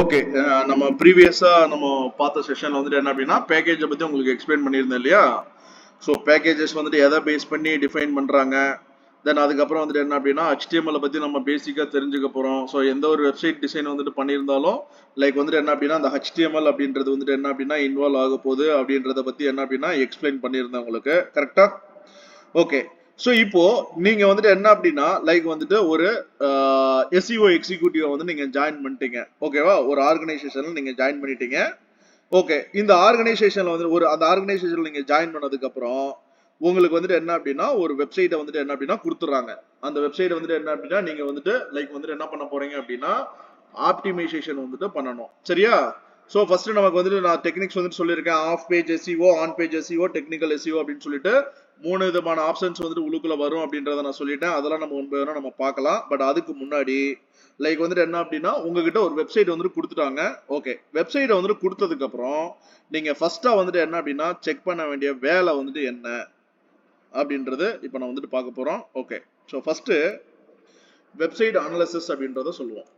Okay. நம்ம ப்ரீவியஸா நம்ம பார்த்த செஷன்ல வந்துட்டு என்ன அப்படின்னா பேக்கேஜை பத்தி உங்களுக்கு எக்ஸ்பிளைன் பண்ணியிருந்தேன் இல்லையா? ஸோ பேக்கேஜஸ் வந்துட்டு எதை பேஸ் பண்ணி டிஃபைன் பண்றாங்க, தென் அதுக்கப்புறம் வந்துட்டு என்ன அப்படின்னா HTML பத்தி நம்ம பேசிக்கா தெரிஞ்சுக்க போறோம். ஸோ எந்த ஒரு வெப்சைட் டிசைன் வந்துட்டு பண்ணியிருந்தாலும் லைக் வந்துட்டு என்ன அப்படின்னா அந்த HTML அப்படின்றது வந்துட்டு என்ன அப்படின்னா இன்வால்வ் ஆக போகுது அப்படின்றத பத்தி என்ன அப்படின்னா எக்ஸ்பிளைன் பண்ணியிருந்தேன் உங்களுக்கு. கரெக்டா? ஓகே. ஸோ இப்போ நீங்க வந்துட்டு என்ன அப்படின்னா லைக் வந்துட்டு ஒரு எஸ்இஓ எக்ஸிக்யூட்டிவ் வந்து நீங்க ஜாயின் பண்ணிட்டீங்க. ஓகேவா? ஒரு ஆர்கனைசேஷன்ல நீங்க ஜாயின் பண்ணிட்டீங்க. ஓகே. இந்த ஆர்கனைசேஷன்ல வந்து அந்த ஆர்கனைசேஷன்ல நீங்க ஜாயின் பண்ணதுக்கு அப்புறம் உங்களுக்கு வந்துட்டு என்ன அப்படின்னா ஒரு வெப்சைட்டை வந்துட்டு என்ன அப்படின்னா கொடுத்துறாங்க. அந்த வெப்சைட் வந்துட்டு என்ன அப்படின்னா நீங்க வந்துட்டு லைக் வந்துட்டு என்ன பண்ண போறீங்க அப்படின்னா ஆப்டிமைசேஷன் வந்துட்டு பண்ணணும். சரியா? ஸோ ஃபர்ஸ்ட் நமக்கு வந்துட்டு நான் டெக்னிக்ஸ் வந்துட்டு சொல்லியிருக்கேன். Off page SEO, on page SEO, technical SEO அப்படின்னு சொல்லிட்டு 3 விதமான ஆப்ஷன்ஸ் வந்துட்டு உள்ளுக்குள்ள வரும் அப்படின்றத நான் சொல்லிட்டேன். அதெல்லாம் நம்ம ஒன்பது வேணா நம்ம பார்க்கலாம். பட் அதுக்கு முன்னாடி லைக் வந்துட்டு என்ன அப்படின்னா உங்ககிட்ட ஒரு வெப்சைட் வந்துட்டு கொடுத்துட்டாங்க. ஓகே. வெப்சைட்டை வந்துட்டு கொடுத்ததுக்கு அப்புறம் நீங்க ஃபர்ஸ்டா வந்துட்டு என்ன அப்படின்னா செக் பண்ண வேண்டிய வேலை வந்துட்டு என்ன அப்படின்றது இப்போ நான் வந்துட்டு பார்க்க போறோம். Okay. So first website analysis அப்படின்றத சொல்லுவோம்.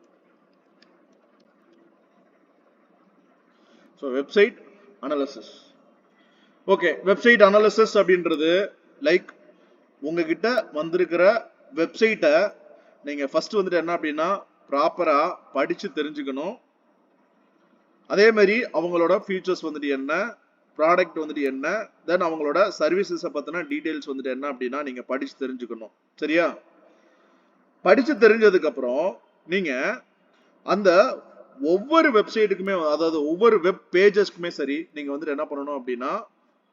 So website analysis. Okay. Website analysis அப்படின்றது லைக் உங்ககிட்ட வந்திருக்கிற வெப்சைட்டை நீங்க ஃபர்ஸ்ட் வந்துட்டு என்ன அப்படின்னா ப்ராப்பரா படிச்சு தெரிஞ்சுக்கணும். அதே மாதிரி அவங்களோட ஃபீச்சர்ஸ் வந்துட்டு என்ன, ப்ராடக்ட் வந்துட்டு என்ன, தென் அவங்களோட சர்வீசஸை பத்தின டீடைல்ஸ் வந்துட்டு என்ன அப்படின்னா நீங்க படிச்சு தெரிஞ்சுக்கணும். சரியா? படிச்சு தெரிஞ்சதுக்கு அப்புறம் நீங்க அந்த ஒவ்வொரு வெப்சைட்டுக்குமே அதாவது ஒவ்வொரு வெப் பேஜஸ்க்குமே சரி நீங்க வந்துட்டு என்ன பண்ணணும் அப்படின்னா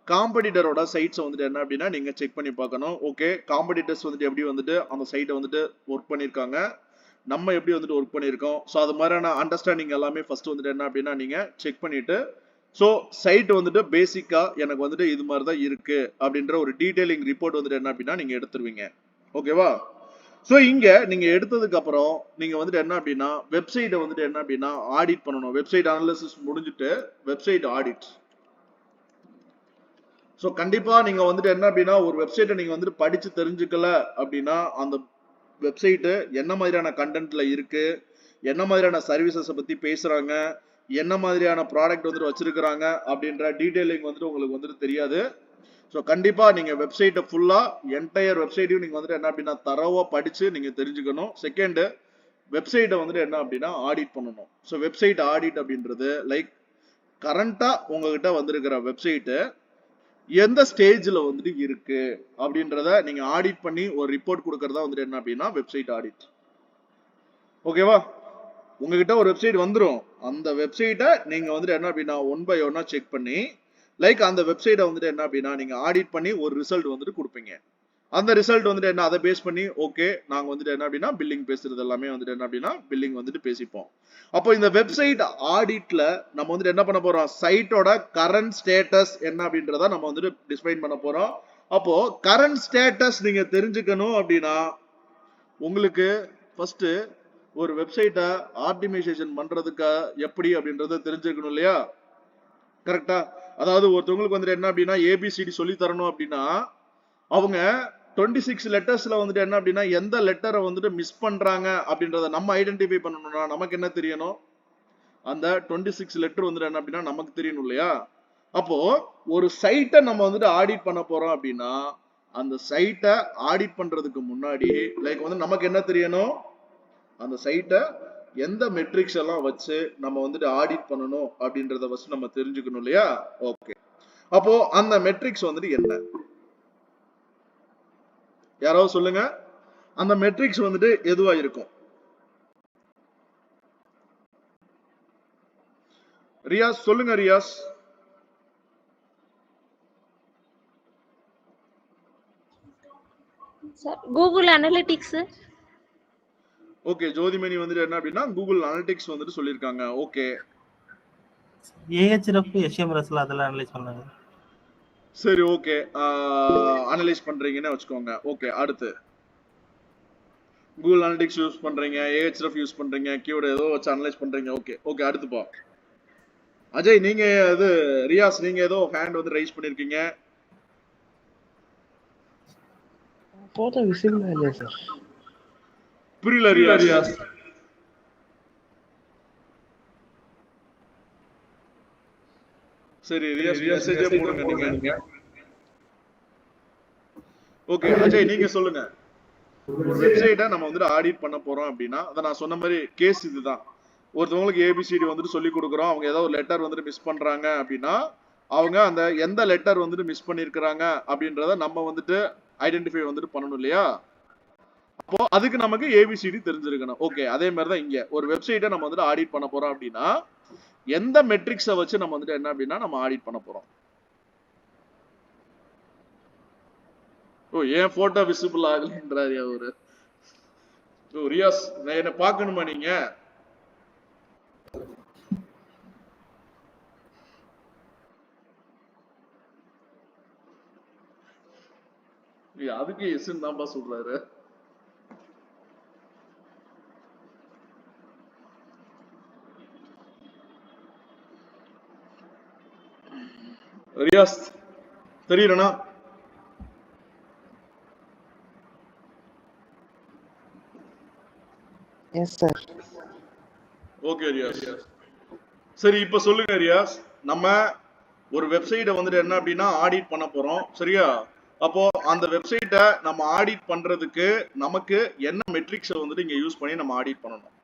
காம்படிட்டரோட சைட்ஸ் வந்துட்டு என்ன அப்படின்னா நீங்க செக் பண்ணி பார்க்கணும். ஓகே. காம்படிட்டர்ஸ் வந்துட்டு எப்படி வந்துட்டு அந்த சைட்டை வந்துட்டு ஒர்க் பண்ணியிருக்காங்க, நம்ம எப்படி வந்துட்டு ஒர்க் பண்ணியிருக்கோம். ஸோ அது மாதிரியான அண்டர்ஸ்டாண்டிங் எல்லாமே ஃபர்ஸ்ட் வந்துட்டு என்ன அப்படின்னா நீங்க செக் பண்ணிட்டு ஸோ சைட் வந்துட்டு பேசிக்கா எனக்கு வந்துட்டு இது மாதிரி தான் இருக்கு அப்படின்ற ஒரு டீடைலிங் ரிப்போர்ட் வந்துட்டு என்ன அப்படின்னா நீங்க எடுத்துருவீங்க. ஓகேவா? ஸோ இங்க நீங்க எடுத்ததுக்கு அப்புறம் நீங்க வந்துட்டு என்ன அப்படின்னா வெப்சைட்டை வந்துட்டு என்ன அப்படின்னா ஆடிட் பண்ணணும். வெப்சைட் அனாலிசிஸ் முடிஞ்சுட்டு வெப்சைட் ஆடிட். ஸோ கண்டிப்பா நீங்க வந்துட்டு என்ன அப்படின்னா ஒரு வெப்சைட்டை நீங்க வந்துட்டு படிச்சு தெரிஞ்சுக்கல அப்படின்னா அந்த வெப்சைட்டு என்ன மாதிரியான கண்டென்ட்ல இருக்கு, என்ன மாதிரியான சர்வீசஸை பத்தி பேசுறாங்க, என்ன மாதிரியான ப்ராடக்ட் வந்துட்டு வச்சிருக்கிறாங்க அப்படின்ற டீடைலிங் வந்துட்டு உங்களுக்கு வந்துட்டு தெரியாது. ஸோ கண்டிப்பா நீங்க வெப்சைட்டை ஃபுல்லா என்டையர் வெப்சைட்டையும் நீங்க வந்துட்டு என்ன அப்படின்னா தரவா படிச்சு நீங்க தெரிஞ்சுக்கணும். செகண்ட் வெப்சைட்டை வந்துட்டு என்ன அப்படின்னா ஆடிட் பண்ணணும். ஸோ வெப்சைட் ஆடிட் அப்படின்றது லைக் கரண்டா உங்ககிட்ட வந்திருக்கிற வெப்சைட்டு எந்த ஸ்டேஜ்ல வந்துட்டு இருக்கு அப்படின்றத நீங்க ஆடிட் பண்ணி ஒரு ரிப்போர்ட் கொடுக்கறதா வந்துட்டு என்ன அப்படின்னா வெப்சைட் ஆடிட். ஓகேவா? உங்ககிட்ட ஒரு வெப்சைட் வந்துடும். அந்த வெப்சைட்டை நீங்க வந்துட்டு என்ன அப்படின்னா ஒன் பை ஒன்னா செக் பண்ணி லைக் அந்த வெப்சைட்டை வந்துட்டு என்ன அப்படின்னா நீங்க ஆடிட் பண்ணி ஒரு ரிசல்ட் வந்துட்டு கொடுப்பீங்க. அந்த ரிசல்ட் வந்துட்டு என்ன அதை பேஸ் பண்ணி ஓகே நாங்க வந்துட்டு என்ன அப்படின்னா பில்லிங் பேசுறது எல்லாமே வந்துட்டு என்ன அப்படின்னா பில்லிங் வந்துட்டு பேசிப்போம். அப்போ இந்த வெப்சைட் ஆடிட்ல நம்ம வந்துட்டு என்ன பண்ண போறோம், சைட்டோட கரண்ட் ஸ்டேட்டஸ் என்ன அப்படின்றத நம்ம வந்துட்டு டிஃபைன் பண்ண போறோம். அப்போ கரண்ட் ஸ்டேட்டஸ் நீங்க தெரிஞ்சுக்கணும் அப்படின்னா உங்களுக்கு ஃபர்ஸ்ட் ஒரு வெப்சைட்டை ஆப்டிமைசேஷன் பண்றதுக்கு எப்படி அப்படின்றத தெரிஞ்சுக்கணும் இல்லையா? கரெக்டா? அதாவது ஒருத்தவங்களுக்கு வந்துட்டு என்ன அப்படின்னா ஏபிசிடி சொல்லி தரணும் அப்படின்னா அவங்க 26 லெட்டர்ஸ்ல வந்துட்டு என்ன அப்படின்னா எந்த லெட்டரை வந்துட்டு மிஸ் பண்றாங்க அப்படின்றத நம்ம ஐடென்டிஃபை பண்ணணும்னா நமக்கு என்ன தெரியணும், அந்த 26 லெட்டர் வந்துட்டு என்ன அப்படின்னா நமக்கு தெரியணும் இல்லையா? அப்போ ஒரு சைட்டை நம்ம வந்துட்டு ஆடிட் பண்ண போறோம் அப்படின்னா அந்த சைட்டை ஆடிட் பண்றதுக்கு முன்னாடி லைக் வந்து நமக்கு என்ன தெரியணும், அந்த சைட்டை எந்த மெட்ரிக்ஸ் எல்லாம் வச்சு நம்ம வந்துட்டு ஆடிட் பண்ணணும் அப்படின்றத வச்சு நம்ம தெரிஞ்சுக்கணும் இல்லையா? ஓகே. அப்போ அந்த மெட்ரிக்ஸ் வந்துட்டு என்ன, யாராவது சொல்லுங்க. அந்த மெட்ரிக்ஸ் வந்துட்டு எதுவா இருக்கும்? ரியாஸ் சொல்லுங்க. Riyaz sir Google analytics. Okay. Jothimani வந்துட்டு என்ன அப்படின்னா கூகுள் அனலிட்டிக்ஸ் வந்துட்டு சொல்லியிருக்காங்க. ஓகே. ஏஹெச்எஃப் எஸ்எம்எஸ்ல அதெல்லாம் அனலைஸ் பண்ணாங்க. சரி ஓகே. அனலைஸ் பண்றீங்கன்னு வச்சுக்கோங்க. ஓகே. அடுத்து கூகுள் அனலிட்டிக்ஸ் யூஸ் பண்றீங்க, ஏஹெச்எஃப் யூஸ் பண்றீங்க, கீவேர்டு ஏதோ வச்சு அனலைஸ் பண்றீங்க. ஓகே. ஓகே. அடுத்து போ அஜய். நீங்க இது ரியாஸ் நீங்க ஏதோ ஹேண்ட் வந்து ரைஸ் பண்ணிருக்கீங்க. போட்டோ விசிபிளா இல்லையா சார்? புரியல ரியாஸ். சரி ரியாஸ் மெசேஜே போடுங்க நீங்க. ஓகே அஜய் நீங்க சொல்லுங்க. ஒரு வெப்சைட்டை நம்ம வந்துட்டு ஆடிட் பண்ண போறோம் அப்படின்னா அதை நான் சொன்ன மாதிரி கேஸ் இதுதான். ஒருத்தவங்களுக்கு ஏபிசிடி வந்துட்டு சொல்லி கொடுக்குறோம், அவங்க ஏதோ ஒரு லெட்டர் வந்துட்டு மிஸ் பண்றாங்க அப்படின்னா அவங்க அந்த எந்த லெட்டர் வந்துட்டு மிஸ் பண்ணிருக்கிறாங்க அப்படின்றத நம்ம வந்துட்டு ஐடென்டிஃபை வந்துட்டு பண்ணணும் இல்லையா? அப்போ அதுக்கு நமக்கு ஏபிசிடி தெரிஞ்சிருக்கணும். ஓகே அதே மாதிரி தான் இங்க ஒரு வெப்சைட்டை நம்ம வந்துட்டு ஆடிட் பண்ண போறோம் அப்படின்னா எந்த மெட்ரிக்ஸை வச்சு நம்ம வந்துட்டு என்ன அப்படின்னா நம்ம ஆடிட் பண்ண போறோம். ஓ ஏன் போட்டோ விசிபிள் ஆகலன்றாரு அவரு. ஓ ரியாஸ் என்ன பார்க்கணுமா நீங்க? அதுக்கு எஸ்ன்னு தான்ப்பா சொல்றாரு. ரியாஸ் தெரியலனா? S sir. ஓகே ரியாஸ். சரி இப்ப சொல்லுங்க ரியாஸ், நம்ம ஒரு வெப்சைட்டை வந்துட்டு என்ன அப்படின்னா ஆடிட் பண்ண போறோம் சரியா? அப்போ அந்த வெப்சைட்டை நம்ம ஆடிட் பண்றதுக்கு நமக்கு என்ன மெட்ரிக்ஸை வந்துட்டு இங்க யூஸ் பண்ணி நம்ம ஆடிட் பண்ணணும்?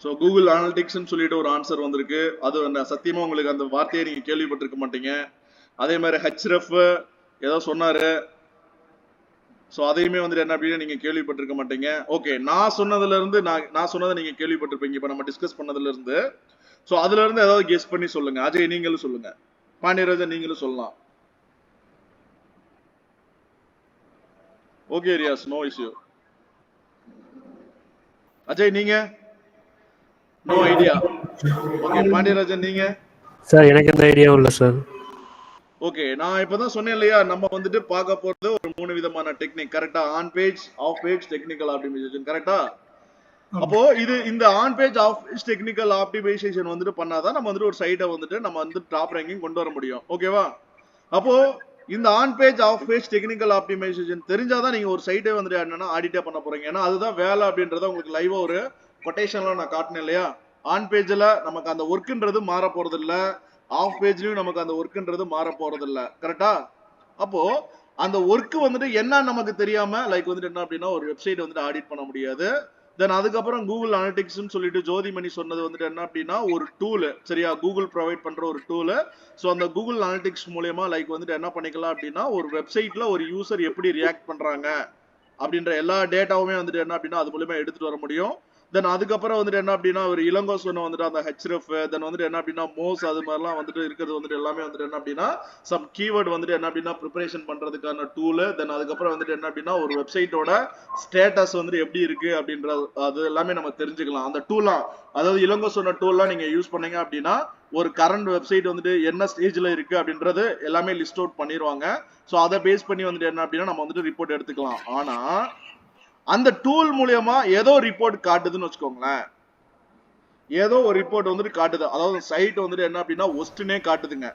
ஸோ கூகுள் அனலிட்டிக்ஸ்னு சொல்லிட்டு ஒரு ஆன்சர் வந்திருக்கு. அது சத்தியமா உங்களுக்கு அந்த வார்த்தையை நீங்க கேள்விப்பட்டிருக்க மாட்டீங்க. அதே மாதிரி ஹெச்ரெஃப் ஏதோ சொன்னாரு. ஸோ அதையுமே வந்துட்டு என்ன அப்படின்னா நீங்க கேள்விப்பட்டிருக்க மாட்டீங்க. ஓகே நான் சொன்னதுல இருந்து நான் சொன்னதை நீங்க கேள்விப்பட்டிருப்பீங்க இப்ப நம்ம டிஸ்கஸ் பண்ணதுல இருந்து. ஸோ அதுல இருந்து ஏதாவது கெஸ் பண்ணி சொல்லுங்க. அஜய் நீங்களும் சொல்லுங்க, பாண்டியராஜன் நீங்களும் சொல்லலாம். Okay Riyaz no issue. Ajay நீங்க? No idea. ஓகே பாண்டியராஜன் நீங்க? சார் எனக்கு எந்த ஐடியாவும் இல்லை சார். ஓகே நான் இப்பதான் சொன்னேன் இல்லையா, நம்ம வந்துட்டு பார்க்க போறது ஒரு 3 விதமான டெக்னிக் கரெக்டா? On page, off page, technical optimization கரெக்டா? அப்போ இந்த on page off page technical optimization வந்துட்டு பண்ணாதான் நம்ம வந்துட்டு ஒரு சைட்டை வந்துட்டு நம்ம வந்து டாப் ரேங்கிங் கொண்டு வர முடியும். ஓகேவா? அப்போ இந்த on page off page technical optimization தெரிஞ்சாதான் நீங்க ஒரு சைட்டை வந்துட்டு என்னன்னா ஆடிட்டே பண்ண போறீங்க. ஏன்னா அதுதான் வேலை அப்படின்றத உங்களுக்கு லைவா ஒரு கொட்டேஷன்ல நான் காட்டினேன் இல்லையா? ஆன் பேஜ்ல நமக்கு அந்த ஒர்க்குன்றது மாற போறது இல்ல, ஆஃப் பேஜ்லயும் நமக்கு அந்த ஒர்க்குன்றது மாற போறது இல்ல கரெக்டா? அப்போ அந்த ஒர்க் வந்துட்டு என்ன நமக்கு தெரியாம லைக் வந்துட்டு என்ன அப்படின்னா ஒரு வெப்சைட் வந்துட்டு ஆடிட் பண்ண முடியாது. தென் அதுக்கப்புறம் கூகுள் அனலிட்டிக்ஸ் சொல்லிட்டு ஜோதிமணி சொன்னது வந்துட்டு என்ன அப்படின்னா ஒரு டூல் சரியா? கூகுள் ப்ரொவைட் பண்ற ஒரு டூல். ஸோ அந்த கூகுள் அனலிட்டிக்ஸ் மூலமா லைக் வந்துட்டு என்ன பண்ணிக்கலாம் அப்படின்னா ஒரு வெப்சைட்ல ஒரு யூசர் எப்படி ரியாக்ட் பண்றாங்க அப்படின்ற எல்லா டேட்டாவுமே வந்துட்டு என்ன அப்படின்னா அது மூலமா எடுத்துட்டு வர முடியும். தென் அதுக்கப்புறம் வந்துட்டு என்ன அப்படின்னா ஒரு இளங்கோ சொன்ன வந்துட்டு அந்த ஹெச்ரெஃப், தென் வந்துட்டு என்ன அப்படின்னா மோஸ், அது மாதிரிலாம் வந்துட்டு இருக்கிறது வந்துட்டு எல்லாமே வந்துட்டு என்ன அப்படின்னா சம் கீவேர்ட் வந்துட்டு என்ன அப்படின்னா ப்ரிப்பரேஷன் பண்றதுக்கான டூல். தென் அதுக்கப்புறம் வந்துட்டு என்ன அப்படின்னா ஒரு வெப்சைட்டோட ஸ்டேட்டஸ் வந்துட்டு எப்படி இருக்கு அப்படின்ற அது எல்லாமே நம்ம தெரிஞ்சுக்கலாம் அந்த டூலாம். அதாவது இளங்கோ சொன்ன டூல்லாம் நீங்க யூஸ் பண்ணீங்க அப்படின்னா ஒரு கரண்ட் வெப்சைட் வந்துட்டு என்ன ஸ்டேஜ்ல இருக்கு அப்படின்றது எல்லாமே லிஸ்ட் அவுட் பண்ணிடுவாங்க. ஸோ அதை பேஸ் பண்ணி வந்துட்டு என்ன அப்படின்னா நம்ம வந்துட்டு ரிப்போர்ட் எடுத்துக்கலாம். ஆனா அந்த டூல் மூலமா ஏதோ ரிப்போர்ட் காட்டுதுன்னு வச்சுக்கோங்களேன், ஏதோ ஒரு ரிப்போர்ட் வந்துட்டு காட்டுது. அதாவது சைட் வந்துட்டு என்ன அப்படின்னா ஒஸ்ட்னே காட்டுதுங்க.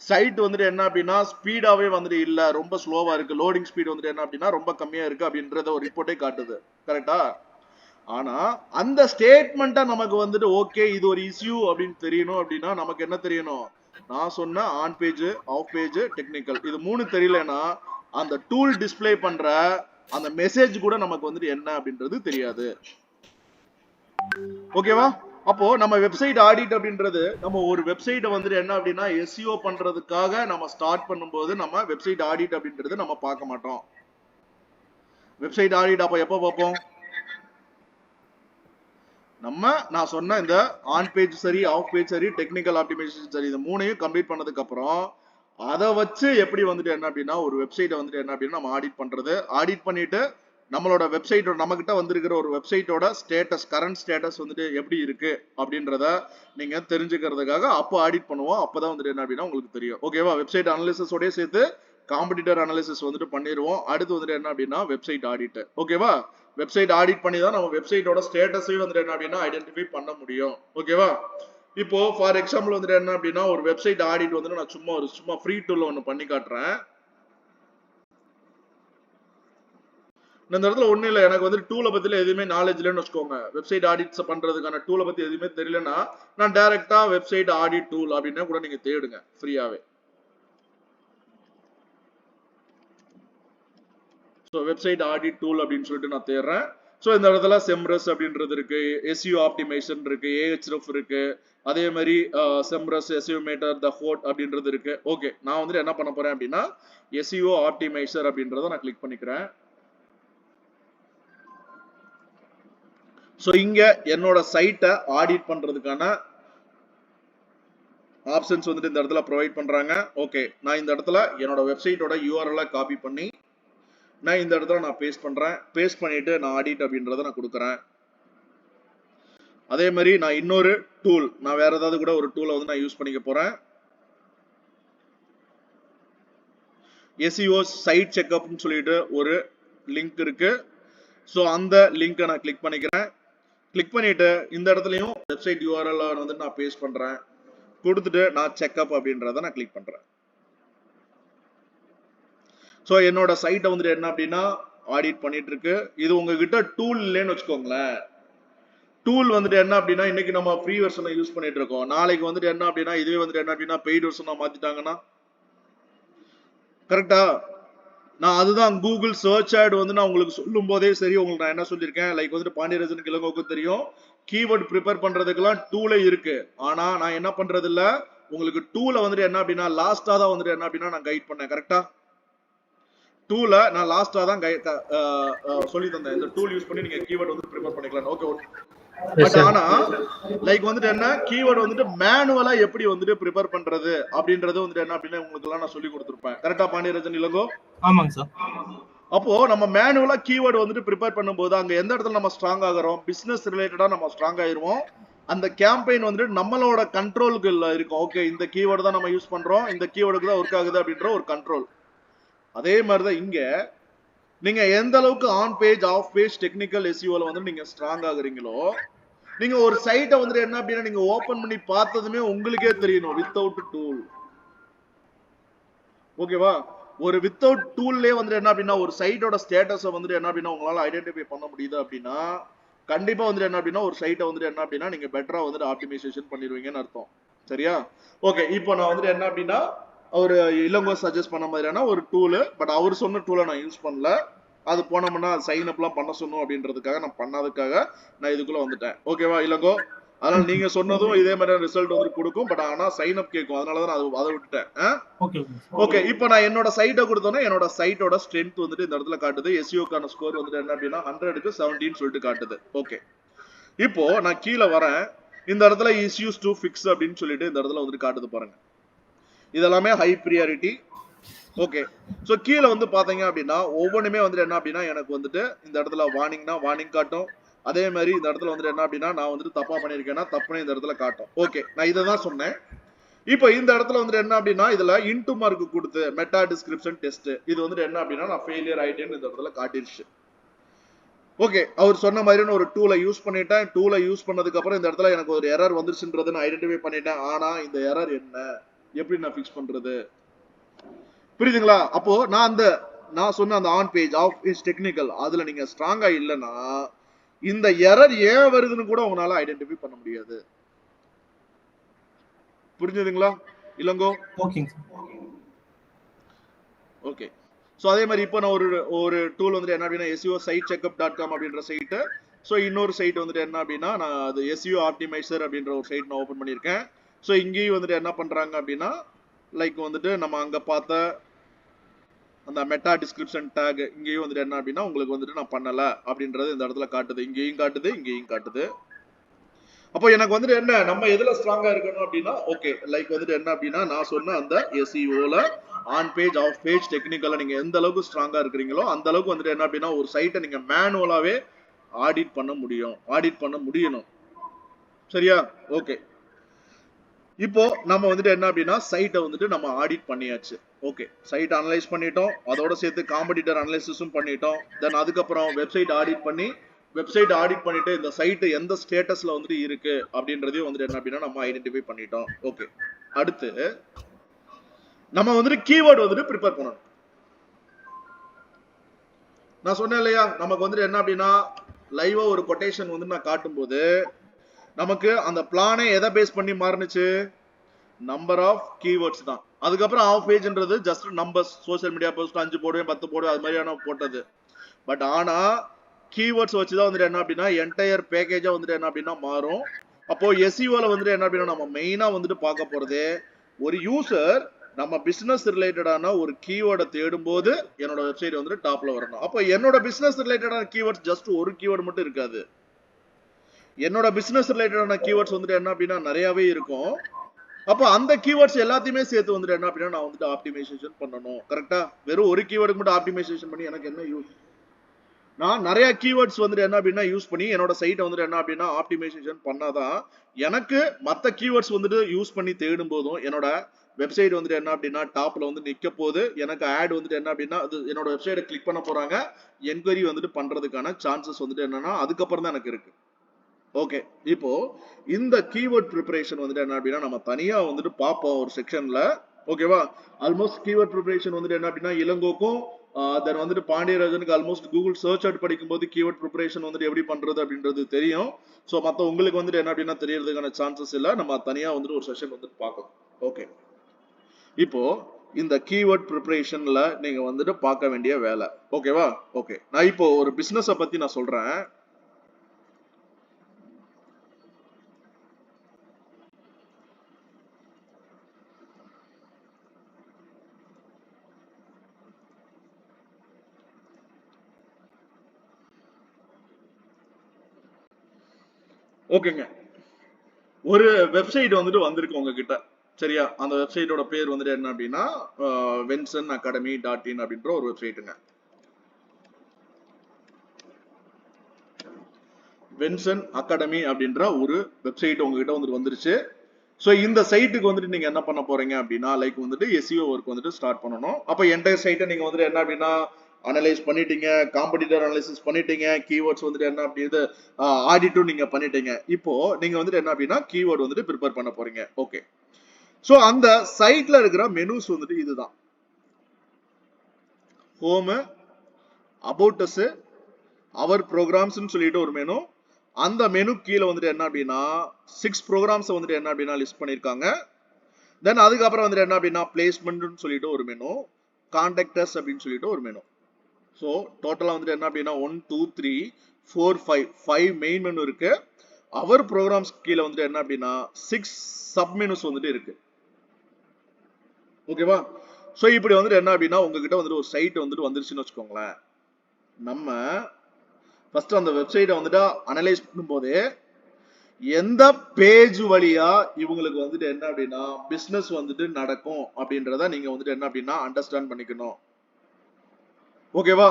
சைட் வந்துட்டு என்ன அப்படின்னா ஸ்பீடாவே வந்துட்டு இல்ல, ரொம்ப ஸ்லோவா இருக்கு, லோடிங் ஸ்பீட் வந்துட்டு என்ன அப்படின்னா ரொம்ப கம்மியா இருக்கு அப்படின்றத ஒரு ரிப்போர்ட்டே காட்டுது கரெக்டா? ஆனா அந்த ஸ்டேட்மெண்ட்டை நமக்கு வந்துட்டு ஓகே இது ஒரு இஷ்யூ அப்படின்னு தெரியணும் அப்படின்னா நமக்கு என்ன தெரியணும்? நான் சொன்ன on page, off page, technical இது 3 தெரியலன்னா அந்த டூல் டிஸ்ப்ளே பண்ற அந்த மெசேஜ் கூட நமக்கு வந்துட்டு என்ன அப்படின்றது தெரியாது. ஓகேவா? அப்போ நம்ம வெப்சைட் ஆடிட் அப்படின்றது நம்ம ஒரு வெப்சைட்டை வந்துட்டு என்ன அப்படின்னா எஸ்இஓ பண்றதுக்காக நம்ம ஸ்டார்ட் பண்ணும்போது நம்ம வெப்சைட் ஆடிட் அப்படின்றது நம்ம பார்க்க மாட்டோம். வெப்சைட் ஆடிட் அப்ப எப்போ பார்ப்போம்? நான் சொன்ன இந்த ஆன் பேஜ் சரி, ஆஃப் பேஜ் சரி, டெக்னிக்கல் ஆப்டிமைசேஷன் சரி, இந்த 3ஐயும் கம்ப்ளீட் பண்ணதுக்கு அப்புறம் அதை வச்சு எப்படி வந்துட்டு என்ன அப்படின்னா ஒரு வெப்சைட்டை வந்துட்டு என்ன அப்படின்னா நம்ம ஆடிட் பண்றது. ஆடிட் பண்ணிட்டு நம்மளோட வெப்சைட்டோட நம்ம கிட்ட வந்திருக்கிற ஒரு வெப்சைட்டோட ஸ்டேட்டஸ், கரண்ட் ஸ்டேட்டஸ் வந்துட்டு எப்படி இருக்கு அப்படின்றத நீங்க தெரிஞ்சுக்கிறதுக்காக அப்போ ஆடிட் பண்ணுவோம். அப்பதான் வந்துட்டு என்ன அப்படின்னா உங்களுக்கு தெரியும். ஓகேவா? வெப்சைட் அனாலிசிஸோடய சேர்த்து காம்படிட்டர் அனாலிசிஸ் வந்துட்டு பண்ணிடுவோம். அடுத்து வந்துட்டு என்ன அப்படின்னா வெப்சைட் ஆடிட். ஓகேவா? வெப்சைட் ஆடிட் பண்ணி தான் நம்ம வெப்சைட்டோட ஸ்டேட்டஸையும் வந்துட்டு என்ன அப்படின்னா ஐடென்டிஃபை பண்ண முடியும். ஓகேவா? இப்போ ஃபார் எக்ஸாம்பிள் வந்துட்டு என்ன அப்படின்னா ஒரு வெப்சைட் ஆடிட் வந்துட்டு நான் சும்மா ஃப்ரீ டூல் ஒன்று பண்ணி காட்டுறேன். இந்த இடத்துல ஒண்ணும் இல்லை, எனக்கு வந்து டூலை பத்தில எதுவுமே நாலேஜ் இல்லைன்னு வச்சுக்கோங்க. வெப்சைட் ஆடிட்ஸ் பண்றதுக்கான டூலை பத்தி எதுவுமே தெரியலன்னா நான் டைரக்டா வெப்சைட் ஆடிட் டூல் அப்படின்னா கூட நீங்க தேடுங்க ஃப்ரீயாவே. ஸோ வெப்சைட் ஆடிட் டூல் அப்படின்னு சொல்லிட்டு நான் தேடுறேன். ஸோ இந்த இடத்துல செம்ரஸ் அப்படின்றது இருக்கு, எஸ்யூ ஆப்டிமைசேஷன் இருக்கு, ஏஹெச்எஃப் இருக்கு, அதே மாதிரி செம்ரஸ், எஸ்யூ மேட்டர், த ஹோட் அப்படின்றது இருக்கு. ஓகே, நான் வந்துட்டு என்ன பண்ண போறேன் அப்படின்னா எஸ்யூ ஆப்டிமைசர் அப்படின்றத நான் கிளிக் பண்ணிக்கிறேன். ஸோ இங்க என்னோட சைட்டை ஆடிட் பண்றதுக்கான ஆப்ஷன்ஸ் வந்துட்டு இந்த இடத்துல ப்ரொவைட் பண்றாங்க. ஓகே, நான் இந்த இடத்துல என்னோட வெப்சைட்டோட யூஆர்எல் காப்பி பண்ணி நான் இந்த இடத்துல நான் பேஸ்ட் பண்றேன். பேஸ்ட் பண்ணிட்டு நான் ஆடிட் அப்படின்றத நான் கொடுக்குறேன். அதே மாதிரி நான் இன்னொரு டூல், நான் வேற ஏதாவது கூட ஒரு டூலை வந்து நான் யூஸ் பண்ணிக்க போறேன். எஸ்இஓ சைட் செக்அப்னு சொல்லிட்டு ஒரு லிங்க் இருக்கு. ஸோ அந்த லிங்கை நான் கிளிக் பண்ணிக்கிறேன். கிளிக் பண்ணிட்டு இந்த இடத்துலயும் வெப்சைட் யூஆர்எல் வந்து நான் பேஸ்ட் பண்றேன். கொடுத்துட்டு நான் செக்அப் அப்படின்றத நான் கிளிக் பண்றேன். ஸோ என்னோட சைட்டை வந்துட்டு என்ன அப்படின்னா ஆடிட் பண்ணிட்டு இருக்கு. இது உங்ககிட்ட டூல் இல்லைன்னு வச்சுக்கோங்களேன். டூல் வந்துட்டு என்ன அப்படின்னா இன்னைக்கு நம்ம ஃப்ரீ வெர்ஷனை யூஸ் பண்ணிட்டு இருக்கோம். நாளைக்கு வந்துட்டு என்ன அப்படின்னா இதுவே வந்துட்டு என்ன அப்படின்னா பெய்ட் வெர்ஷனா மாத்திட்டாங்கன்னா கரெக்டா? நான் அதுதான் கூகுள் சர்ச் ஆட் வந்து நான் உங்களுக்கு சொல்லும் போதே சரி உங்களுக்கு நான் என்ன சொல்லியிருக்கேன், லைக் வந்துட்டு பாண்டியராஜனுக்கு இளங்கோவுக்கும் தெரியும் கீவேர்ட் ப்ரிப்பேர் பண்றதுக்கெல்லாம் டூலே இருக்கு. ஆனா நான் என்ன பண்றது இல்ல, உங்களுக்கு டூலை வந்துட்டு என்ன அப்படின்னா லாஸ்டா தான் வந்துட்டு என்ன அப்படின்னா நான் கைட் பண்ணேன். கரெக்டா? டூலை நான் லாஸ்டா தான் சொல்லி தந்தேன். இந்த டூல் யூஸ் பண்ணி நீங்க கீவேர்ட் வந்து ப்ரிப்பேர் பண்ணிக்கலாம். Okay okay. பட் ஆனா லைக் வந்துட்டு என்ன கீவேர்ட் வந்துட்டு மேனுவலா எப்படி வந்துட்டு ப்ரிப்பேர் பண்றது அப்படின்றது வந்துட்டு என்ன அப்படின்னா உங்களுக்கு எல்லாம் நான் சொல்லி கொடுத்துருப்பேன். கரெக்டா பாண்டியராஜன் இளங்கோ? ஆமாங்க சார். அப்போ நம்ம மேனுவலா கீவேர்ட் வந்துட்டு ப்ரிப்பேர் பண்ணும்போது அங்க எந்த இடத்துல நம்ம ஸ்ட்ராங் ஆகிறோம், பிசினஸ் ரிலேட்டடா நம்ம ஸ்ட்ராங் ஆயிருவோம். அந்த கேம்பெயின் வந்துட்டு நம்மளோட கண்ட்ரோலுக்கு இருக்கும். ஓகே, இந்த கீவேர்டு தான் நம்ம யூஸ் பண்றோம், இந்த கீவேர்டுக்கு தான் ஒர்க் ஆகுது அப்படின்ற ஒரு கண்ட்ரோல். அதே மாதிரிதான் இங்க நீங்க எந்த அளவுக்கு on page, off page, technical எஸ்இஓல வந்து நீங்க ஸ்ட்ராங் ஆகுறீங்களோ, நீங்க ஒரு சைட்டை வந்துட்டு என்ன அப்படின்னா நீங்க ஓபன் பண்ணி பார்த்ததுமே உங்களுக்கே தெரியணும் வித்தவுட் டூல். ஓகேவா? ஒரு வித்தவுட் டூல்லே வந்துட்டு என்ன அப்படின்னா ஒரு சைட்டோட ஸ்டேட்டஸை வந்துட்டு என்ன அப்படின்னா உங்களால ஐடென்டிஃபை பண்ண முடியுது அப்படின்னா கண்டிப்பா வந்துட்டு என்ன அப்படின்னா ஒரு சைட்டை வந்துட்டு என்ன அப்படின்னா நீங்க பெட்டரா வந்துட்டு ஆப்டிமைசேஷன் பண்ணிடுவீங்கன்னு அர்த்தம். சரியா? ஓகே, இப்போ நான் வந்துட்டு என்ன அப்படின்னா ஒரு இளங்கோ சஜஸ்ட் பண்ண மாதிரியான ஒரு டூலு, பட் அவர் சொன்ன டூலை நான் யூஸ் பண்ணல. அது போனோம்னா சைன் அப்லாம் பண்ண சொன்னோம் அப்படின்றதுக்காக நான் பண்ணாததுக்காக நான் இதுக்குள்ள வந்துட்டேன். ஓகேவா இளங்கோ? அதனால நீங்க சொன்னதும் இதே மாதிரி ரிசல்ட் வந்து கொடுக்கும், பட் ஆனா சைன் அப் கேட்கும். அதனாலதான் நான் அதை விட்டுட்டேன். ஓகே, இப்போ நான் என்னோட சைட்டை கொடுத்தோன்னா என்னோட சைட்டோட ஸ்ட்ரென்த் வந்துட்டு இந்த இடத்துல காட்டுது. எஸ்இஓக்கான ஸ்கோர் வந்துட்டு என்ன அப்படின்னா 100க்கு 17 சொல்லிட்டு காட்டுது. ஓகே, இப்போ நான் கீழே வரேன். இந்த இடத்துல இஸ்யூஸ் டு ஃபிக்ஸ் அப்படின்னு சொல்லிட்டு இந்த இடத்துல வந்துட்டு காட்டுது பாருங்க. இதெல்லாமே ஹை ப்ரியாரிட்டி. ஓகே, ஸோ கீழே வந்து பாத்தீங்க அப்படின்னா ஒவ்வொன்றுமே வந்துட்டு என்ன அப்படின்னா எனக்கு வந்துட்டு இந்த இடத்துல வார்னிங்னா வார்னிங் காட்டும். அதே மாதிரி இந்த இடத்துல வந்துட்டு என்ன அப்படின்னா நான் வந்துட்டு தப்பா பண்ணிருக்கேன்னா தப்புன்னு இந்த இடத்துல காட்டும். ஓகே, நான் இதை தான் சொன்னேன். இப்போ இந்த இடத்துல வந்துட்டு என்ன அப்படின்னா இதுல இன்டு மார்க் கொடுத்து மெட்டா டிஸ்கிரிப்ஷன் டெஸ்ட் இது வந்துட்டு என்ன அப்படின்னா நான் ஃபெயிலியர் ஆயிட்டேன்னு இந்த இடத்துல காட்டிருச்சு. ஓகே, அவர் சொன்ன மாதிரியான ஒரு டூலை யூஸ் பண்ணிட்டேன். டூலை யூஸ் பண்ணதுக்கு அப்புறம் இந்த இடத்துல எனக்கு ஒரு எரர் வந்துருச்சுன்றதை நான் ஐடென்டிஃபை பண்ணிட்டேன். ஆனா இந்த எரர் என்ன, எப்படி நான் ஃபிக்ஸ் பண்றது? புரியுதுங்களா? அப்போ நான் சொன்ன அந்த on page, off page, technical அதுல நீங்க ஸ்ட்ராங்கா இல்லைன்னா இந்த எரர் ஏன் வருதுன்னு கூட உங்களால ஐடென்டிஃபை பண்ண முடியாது. புரிஞ்சுதுங்களா இளங்கோ? ஓகே, ஸோ அதே மாதிரி இப்போ நான் ஒரு டூல் வந்துட்டு என்ன அப்படின்னா எஸ்இஓ சைட் செக்அப்.com அப்படின்ற சைட்டு. ஸோ இன்னொரு சைட் வந்துட்டு என்ன அப்படின்னா நான் அது எஸ்இஓ ஆப்டிமைசர் அப்படின்ற ஒரு சைட் நான் ஓப்பன் பண்ணியிருக்கேன். ஸோ இங்கேயும் வந்துட்டு என்ன பண்றாங்க அப்படின்னா லைக் வந்துட்டு நம்ம அங்க பார்த்த அந்த மெட்டா டிஸ்கிரிப்ஷன் டேக் இங்கேயும் வந்துட்டு என்ன அப்படின்னா உங்களுக்கு வந்துட்டு நான் பண்ணல அப்படின்றது இந்த இடத்துல காட்டுது. இங்கேயும் காட்டுது, இங்கேயும் காட்டுது. அப்போ எனக்கு வந்துட்டு என்ன நம்ம எதுல ஸ்ட்ராங்கா இருக்கணும் அப்படின்னா ஓகே, லைக் வந்துட்டு என்ன அப்படின்னா நான் சொன்ன அந்த எஸ்இஓல ஆன் பேஜ், ஆஃப் பேஜ், டெக்னிக்கலா நீங்க எந்த அளவுக்கு ஸ்ட்ராங்கா இருக்கிறீங்களோ அந்த அளவுக்கு வந்துட்டு என்ன அப்படின்னா ஒரு சைட்டை நீங்க மேனுவலாவே ஆடிட் பண்ண முடியணும். சரியா? ஓகே, இப்போ நம்ம வந்துட்டு என்ன அப்படின்னா சைட்டை வந்துட்டு நம்ம ஆடிட் பண்ணியாச்சு. ஓகே, சைட் அனலைஸ் பண்ணிட்டோம், அதோட சேர்த்து காம்படிட்டர் அனலைசிஸும் பண்ணிட்டோம். தென் அதுக்கப்புறம் வெப்சைட் ஆடிட் பண்ணிட்டு இந்த சைட்டு எந்த ஸ்டேட்டஸ்ல வந்துட்டு இருக்கு அப்படின்றதையும் வந்துட்டு என்ன அப்படின்னா நம்ம ஐடென்டிஃபை பண்ணிட்டோம். ஓகே, அடுத்து நம்ம வந்துட்டு கீவேர்டு வந்துட்டு ப்ரிப்பேர் பண்ணணும். நான் சொன்னேன் இல்லையா, நமக்கு வந்துட்டு என்ன அப்படின்னா லைவா ஒரு கொட்டேஷன் வந்து நான் காட்டும் போது நமக்கு அந்த பிளானே எதை பேஸ் பண்ணி மாறுனுச்சு, நம்பர் ஆஃப் கீவேர்ட்ஸ் தான். அதுக்கப்புறம் ஆஃப் பேஜ்ன்றது just numbers, social media post 5 போடுவேன் 10 போடுவேன் அது மாதிரியான போட்டது. பட் ஆனா கீவேர்ட்ஸ் வச்சுதான் வந்துட்டு என்ன அப்படின்னா என்டையர் பேக்கேஜா வந்துட்டு என்ன அப்படின்னா மாறும். அப்போ எஸ்இஓல வந்துட்டு என்ன அப்படின்னா நம்ம மெயினா வந்துட்டு பார்க்க போறது, ஒரு யூசர் நம்ம பிசினஸ் ரிலேட்டடான ஒரு கீவேர்டை தேடும் போது என்னோட வெப்சைட் வந்துட்டு டாப்ல வரணும். அப்போ என்னோட பிசினஸ் ரிலேட்டடான கீவேர்ட்ஸ் ஜஸ்ட் ஒரு கீவேர்டு மட்டும் இருக்காது. என்னோட பிசினஸ் ரிலேட்டடான கீவேர்ட்ஸ் வந்துட்டு என்ன அப்படின்னா நிறையவே இருக்கும். அப்போ அந்த கீவேர்ட்ஸ் எல்லாத்தையுமே சேர்த்து வந்துட்டு என்ன அப்படின்னா நான் வந்துட்டு ஆப்டிமைசேஷன் பண்ணணும். கரெக்டா? வெறும் ஒரு கீவேர்டுக்கு மட்டும் ஆப்டிமைசேஷன் பண்ணி எனக்கு என்ன யூஸ்? நான் நிறைய கீவேர்ட்ஸ் வந்துட்டு என்ன அப்படின்னா யூஸ் பண்ணி என்னோட சைட்டை வந்துட்டு என்ன அப்படின்னா ஆப்டிமைசேஷன் பண்ணாதான் எனக்கு மற்ற கீவேர்ட்ஸ் வந்துட்டு யூஸ் பண்ணி தேடும் போதும் என்னோட வெப்சைட் வந்துட்டு என்ன அப்படின்னா டாப்ல வந்து நிக்க போது, எனக்கு ஆட் வந்துட்டு என்ன அப்படின்னா அது என்னோட வெப்சைட்டை கிளிக் பண்ண போறாங்க, என்கொயரி வந்துட்டு பண்றதுக்கான சான்சஸ் வந்துட்டு என்னன்னா அதுக்கப்புறம் தான் எனக்கு இருக்கு. ஓகே, இப்போ இந்த கீவேர்ட் ப்ரிப்பரேஷன் வந்துட்டு என்ன அப்படின்னா நம்ம தனியா வந்துட்டு பார்ப்போம் ஒரு செக்ஷன்ல. ஓகேவா? ஆல்மோஸ்ட் கீவேர்ட் ப்ரிப்பரேஷன் வந்துட்டு என்ன அப்படின்னா இளங்கோக்கும் தென் வந்துட்டு பாண்டியராஜனுக்கு ஆல்மோஸ்ட் கூகுள் சர்ச் அவுட் படிக்கும் போது கீவேர்ட் ப்ரிப்பரேஷன் வந்துட்டு எப்படி பண்றது அப்படின்றது தெரியும். ஸோ மற்ற உங்களுக்கு வந்துட்டு என்ன அப்படின்னா தெரியறதுக்கான சான்சஸ் இல்லை. நம்ம தனியா வந்துட்டு ஒரு செஷன் வந்துட்டு பார்க்கலாம். ஓகே, இப்போ இந்த கீவேர்ட் ப்ரிப்பரேஷன்ல நீங்க வந்துட்டு பார்க்க வேண்டிய வேலை. ஓகேவா? ஓகே, நான் இப்போ ஒரு பிசினஸ பத்தி நான் சொல்றேன். ஓகேங்க, ஒரு வெப்சைட் வந்துட்டு வந்திருக்கு உங்ககிட்ட. சரியா? அந்த வெப்சைட்டோட பேர் வந்துட்டு என்ன அப்படின்னா venson.academy.in அப்படின்ற ஒரு வெப்சைட்டுங்க. வென்சன் அகாடமி அப்படின்ற ஒரு வெப்சைட் உங்ககிட்ட வந்துட்டு வந்துருச்சு. ஸோ இந்த சைட்டுக்கு வந்துட்டு நீங்க என்ன பண்ண போறீங்க அப்படின்னா லைக் வந்துட்டு எஸ்இஓ ஒர்க் வந்துட்டு ஸ்டார்ட் பண்ணணும். அப்போ என்டையர் சைட்டை நீங்க வந்துட்டு என்ன அப்படின்னா அனலைஸ் பண்ணிட்டீங்க, காம்படிட்டர் அனலைசிஸ் பண்ணிட்டீங்க, கீவேர்ட்ஸ் வந்துட்டு என்ன அப்படின்றது ஆடிட்டும் நீங்க பண்ணிட்டீங்க. இப்போ நீங்க வந்துட்டு என்ன அப்படின்னா கீவேர்டு வந்துட்டு ப்ரிப்பேர் பண்ண போறீங்க. ஓகே, ஸோ அந்த சைட்ல இருக்கிற மெனுஸ் வந்துட்டு இதுதான். ஹோமு, அபவுட் அஸ், அவர் ப்ரோக்ராம்ஸ்னு சொல்லிட்டு ஒரு மெனு. அந்த மெனு கீழே வந்துட்டு என்ன அப்படின்னா 6 ப்ரோக்ராம்ஸ் வந்துட்டு என்ன அப்படின்னா லிஸ்ட் பண்ணிருக்காங்க. தென் அதுக்கப்புறம் வந்துட்டு என்ன அப்படின்னா பிளேஸ்மெண்ட்னு சொல்லிட்டு ஒரு மெனு, கான்டாக்டர்ஸ் அப்படின்னு சொல்லிட்டு ஒரு மெனு. ஸோ டோட்டலா வந்துட்டு என்ன அப்படின்னா 1 2 3 4 5 மெயின் மெனு இருக்கு. அவர் ப்ரோக்ராம்ஸ் கீழே வந்துட்டு என்ன அப்படின்னா 6 சப் மெனுஸ் வந்துட்டு இருக்கு. ஓகேவா? ஸோ இப்படி வந்துட்டு என்ன அப்படின்னா உங்ககிட்ட வந்துட்டு ஒரு சைட் வந்துட்டு வந்துருச்சுன்னு வச்சுக்கோங்களேன். நம்ம ஃபர்ஸ்ட் அந்த வெப்சைட்டை வந்துட்டு அனலைஸ் பண்ணும்போதே எந்த பேஜ் வழியா இவங்களுக்கு வந்துட்டு என்ன அப்படின்னா பிசினஸ் வந்துட்டு நடக்கும் அப்படின்றத நீங்க வந்துட்டு என்ன அப்படின்னா அண்டர்ஸ்டாண்ட் பண்ணிக்கணும். ஓகேவா?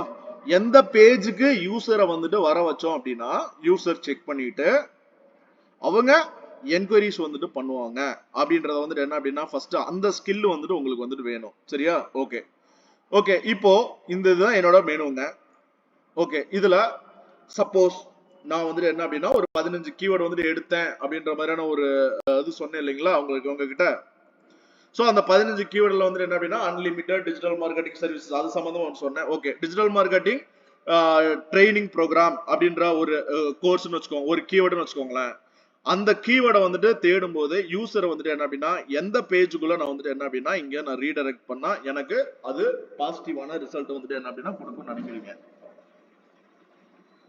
எந்த பேஜுக்கு யூசரை வந்துட்டு வர வச்சோம் அப்படின்னா யூசர் செக் பண்ணிட்டு அவங்க என்கொயரிஸ் வந்துட்டு பண்ணுவாங்க அப்படின்றத வந்துட்டு என்ன அப்படின்னா ஃபர்ஸ்ட் அந்த ஸ்கில் வந்துட்டு உங்களுக்கு வந்துட்டு வேணும். சரியா? ஓகே ஓகே, இப்போ இந்த இதுதான் என்னோட மெனுங்க. ஓகே, இதுல சப்போஸ் நான் வந்துட்டு என்ன அப்படின்னா ஒரு 15 கீவேர்டு வந்துட்டு எடுத்தேன் அப்படின்ற மாதிரியான ஒரு இது சொன்னேன் இல்லைங்களா உங்களுக்கு உங்ககிட்ட. ஸோ அந்த 15 கீவேர்டில் வந்துட்டு என்ன அப்படின்னா அன்லிமிட்டட் டிஜிட்டல் மார்க்கெட்டிங் சர்வீசஸ் அது சம்பந்தமா ஒன்று சொன்னேன். Okay, digital marketing training program அப்படின்ற ஒரு கோர்ஸ்னு வச்சுக்கோங்க, ஒரு கீவேர்டுன்னு வச்சுக்கோங்களேன். அந்த கீவேர்டை வந்துட்டு தேடும் போது யூசரை வந்துட்டு என்ன அப்படின்னா எந்த பேஜுக்குள்ள நான் வந்துட்டு என்ன அப்படின்னா இங்க நான் ரீடைரக்ட் பண்ணா எனக்கு அது பாசிட்டிவான ரிசல்ட் வந்துட்டு என்ன அப்படின்னா கொடுக்கும்னு நினைக்கிறீங்க.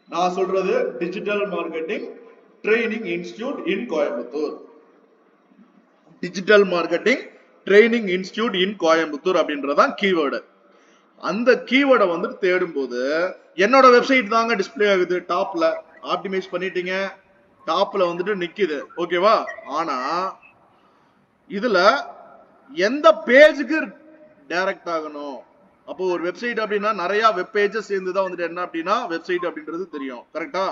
நான் சொல்றது digital marketing training institute in Coimbatore. Digital marketing training institute in Coimbatore அப்படின்றதான் கீவேர்டு. அந்த கீவேர்டை வந்துட்டு தேடும் போது என்னோட வெப்சைட் தாங்க டிஸ்பிளே ஆகுது. டாப்ல ஆப்டிமைஸ் பண்ணிட்டீங்க, டாப்ல வந்துட்டு நிக்குது. ஓகேவா? ஆனா இதுல எந்த பேஜுக்கு டைரக்ட் ஆகணும்? அப்போ ஒரு வெப்சைட் அப்படின்னா நிறைய வெப் பேஜஸ் சேர்ந்துதான் வந்துட்டு என்ன அப்படின்னா வெப்சைட் அப்படின்றது தெரியும். கரெக்டா?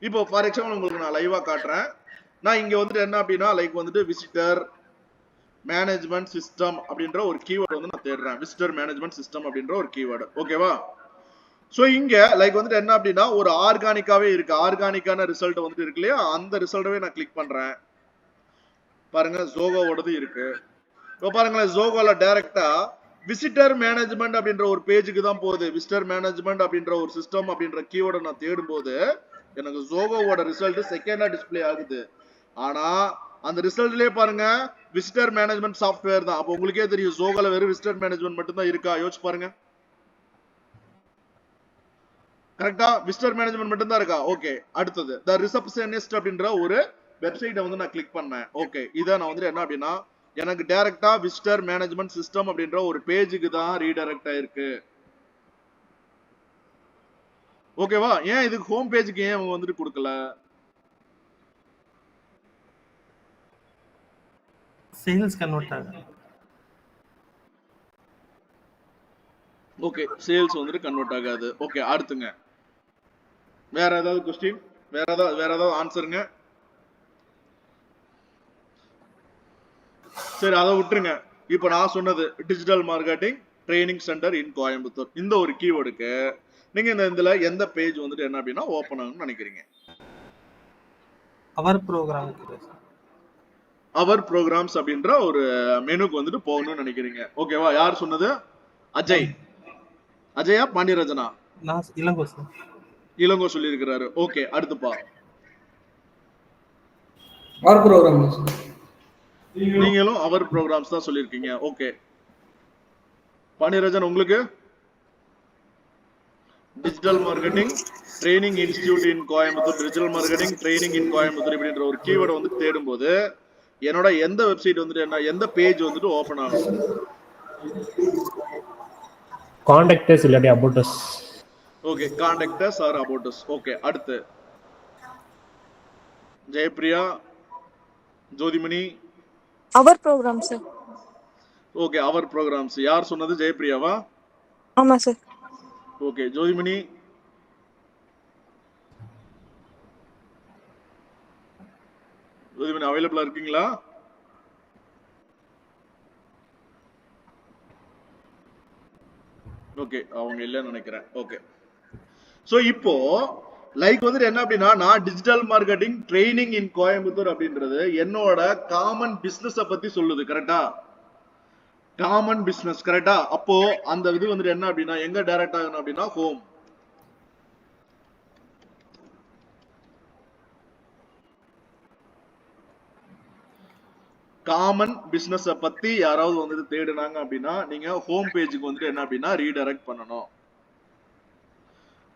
இப்போ ஃபார் எக்ஸாம்பிள் உங்களுக்கு நான் லைவா காட்டுறேன். நான் இங்க வந்துட்டு என்ன அப்படின்னா லைக் வந்துட்டு விசிட்டர் மேனேஜ்மெண்ட் சிஸ்டம் அப்படின்ற ஒரு கீவேர்டு வந்து நான் தேடுறேன். விசிட்டர் மேனேஜ்மெண்ட் சிஸ்டம் அப்படின்ற ஒரு கீவேர்டு. ஓகேவா? சோ இங்க லைக் வந்துட்டு என்ன அப்படின்னா ஒரு ஆர்கானிக்காவே இருக்கு. ஆர்கானிக்கான ரிசல்ட் வந்துட்டு இருக்கு இல்லையா, அந்த ரிசல்ட்டவே நான் கிளிக் பண்றேன். பாருங்க ஜோகோவோடது இருக்கு. இப்போ பாருங்களேன் ஜோகோல டைரக்டா விசிட்டர் மேனேஜ்மெண்ட் அப்படின்ற ஒரு பேஜுக்கு தான் போகுது. விசிட்டர் மேனேஜ்மெண்ட் அப்படின்ற ஒரு சிஸ்டம் அப்படின்ற கீவேர்டை நான் தேடும் போது எனக்கு ஜோகோவோட ரிசல்ட் செகண்டா டிஸ்ப்ளே ஆகுது. ஆனா அந்த ரிசல்ட்லயே பாருங்க விசிட்டர் மேனேஜ்மெண்ட் சாஃப்ட்வேர் தான். அப்போ உங்களுக்கே தெரியும் ஜோகோல வெறும் விசிட்டர் மேனேஜ்மெண்ட் மட்டும் தான் இருக்கா? யோசிச்சு பாருங்க. கரெக்டா? விசிட்டர் மேனேஜ்மெண்ட் மட்டும் தான் இருக்கா? ஓகே. அடுத்தது தி ரிசப்ஷனிஸ்ட் அப்படின்ற ஒரு வெப்சைட்டை வந்து நான் கிளிக் பண்ணேன். ஓகே, இதை நான் வந்து என்ன அப்படின்னா எனக்கு டைரக்டா விசிட்டர் மேனேஜ்மெண்ட் சிஸ்டம் அப்படின்ற ஒரு பேஜுக்கு தான் ரீடைரக்ட் ஆயிருக்கு. ஓகேவா? ஏன் இதுக்கு ஹோம் பேஜுக்கு ஏன் அவங்க வந்துட்டு கொடுக்கல? சேல்ஸ் கன்வெர்ட் ஆகுது. ஓகே, சேல்ஸ் வந்துட்டு கன்வெர்ட் ஆகாது. ஓகே, அடுத்துங்க. வேற ஏதாவது क्वेश्चन? வேற ஏதாவது ஆன்சருங்க? சரி, அதை விட்டுருங்க. இப்போ நான் சொன்னது digital marketing training centre in Coimbatore, இந்த ஒரு கீவேர்டுக்கு நீங்க இதுல எந்த பேஜ் வந்துட்டு என்ன அப்படின்னா ஓபன் ஆகும்னு நினைக்கிறீங்க? அவர் ப்ரோக்ராம் அவர் ப்ரோக்ராம்ஸ் அப்படின்ற ஒரு மெனுக்கு வந்துட்டு போகணும்னு நினைக்கிறீங்க. ஓகேவா? யார் சொன்னது? அஜய். அஜயா பாண்டியராஜனா? நான் இளங்கோ சார். இளங்கோ சொல்லி இருக்கிறாரு. ஓகே, அடுத்துப்பா. அவர் ப்ரோக்ராம். நீங்களும் அவர் ப்ரோக்ராம்ஸ் தான் சொல்லியிருக்கீங்க. ஓகே, பாண்டியராஜன் உங்களுக்கு digital marketing training institute in Coimbatore, digital marketing training இன் கோயம்புத்தூர் இப்படின்ற ஒரு கீவேர்டை வந்து தேடும்போது என்னோட எந்த வெப்சைட் வந்துட்டு என்ன எந்த பேஜ் வந்துட்டு ஓபன் ஆகும்? கான்டாக்ட் அஸ் இல்லாட்டி about us. Okay, contact us or about us. Okay, அடுத்து Jayapriya, Jothimani. Our program sir. Okay, our programs. யார் சொன்னது? ஜெயப்பிரியாவா? ஆமா சார். ஓகே, ஜோதிமணி. ஜோதிமணி அவைலபிளா இருக்கீங்களா? ஓகே, அவங்க இல்லைன்னு நினைக்கிறேன். ஓகே, சோ இப்போ லைக் வந்துட்டு என்ன அப்படின்னா நான் டிஜிட்டல் மார்க்கெட்டிங் ட்ரைனிங் இன் கோயம்புத்தூர் அப்படின்றது என்னோட காமன் பிசினஸ் பத்தி சொல்லுது. கரெக்டா? Common business. கரெக்டா? அப்போ அந்த இது வந்துட்டு என்ன அப்படின்னா எங்க டைரக்ட் ஆகணும் அப்படின்னா ஹோம். காமன் பிசினஸ் பத்தி யாராவது வந்துட்டு தேடுனாங்க அப்படின்னா நீங்க ஹோம் பேஜுக்கு வந்துட்டு என்ன அப்படின்னா ரீடைரக்ட் பண்ணணும்.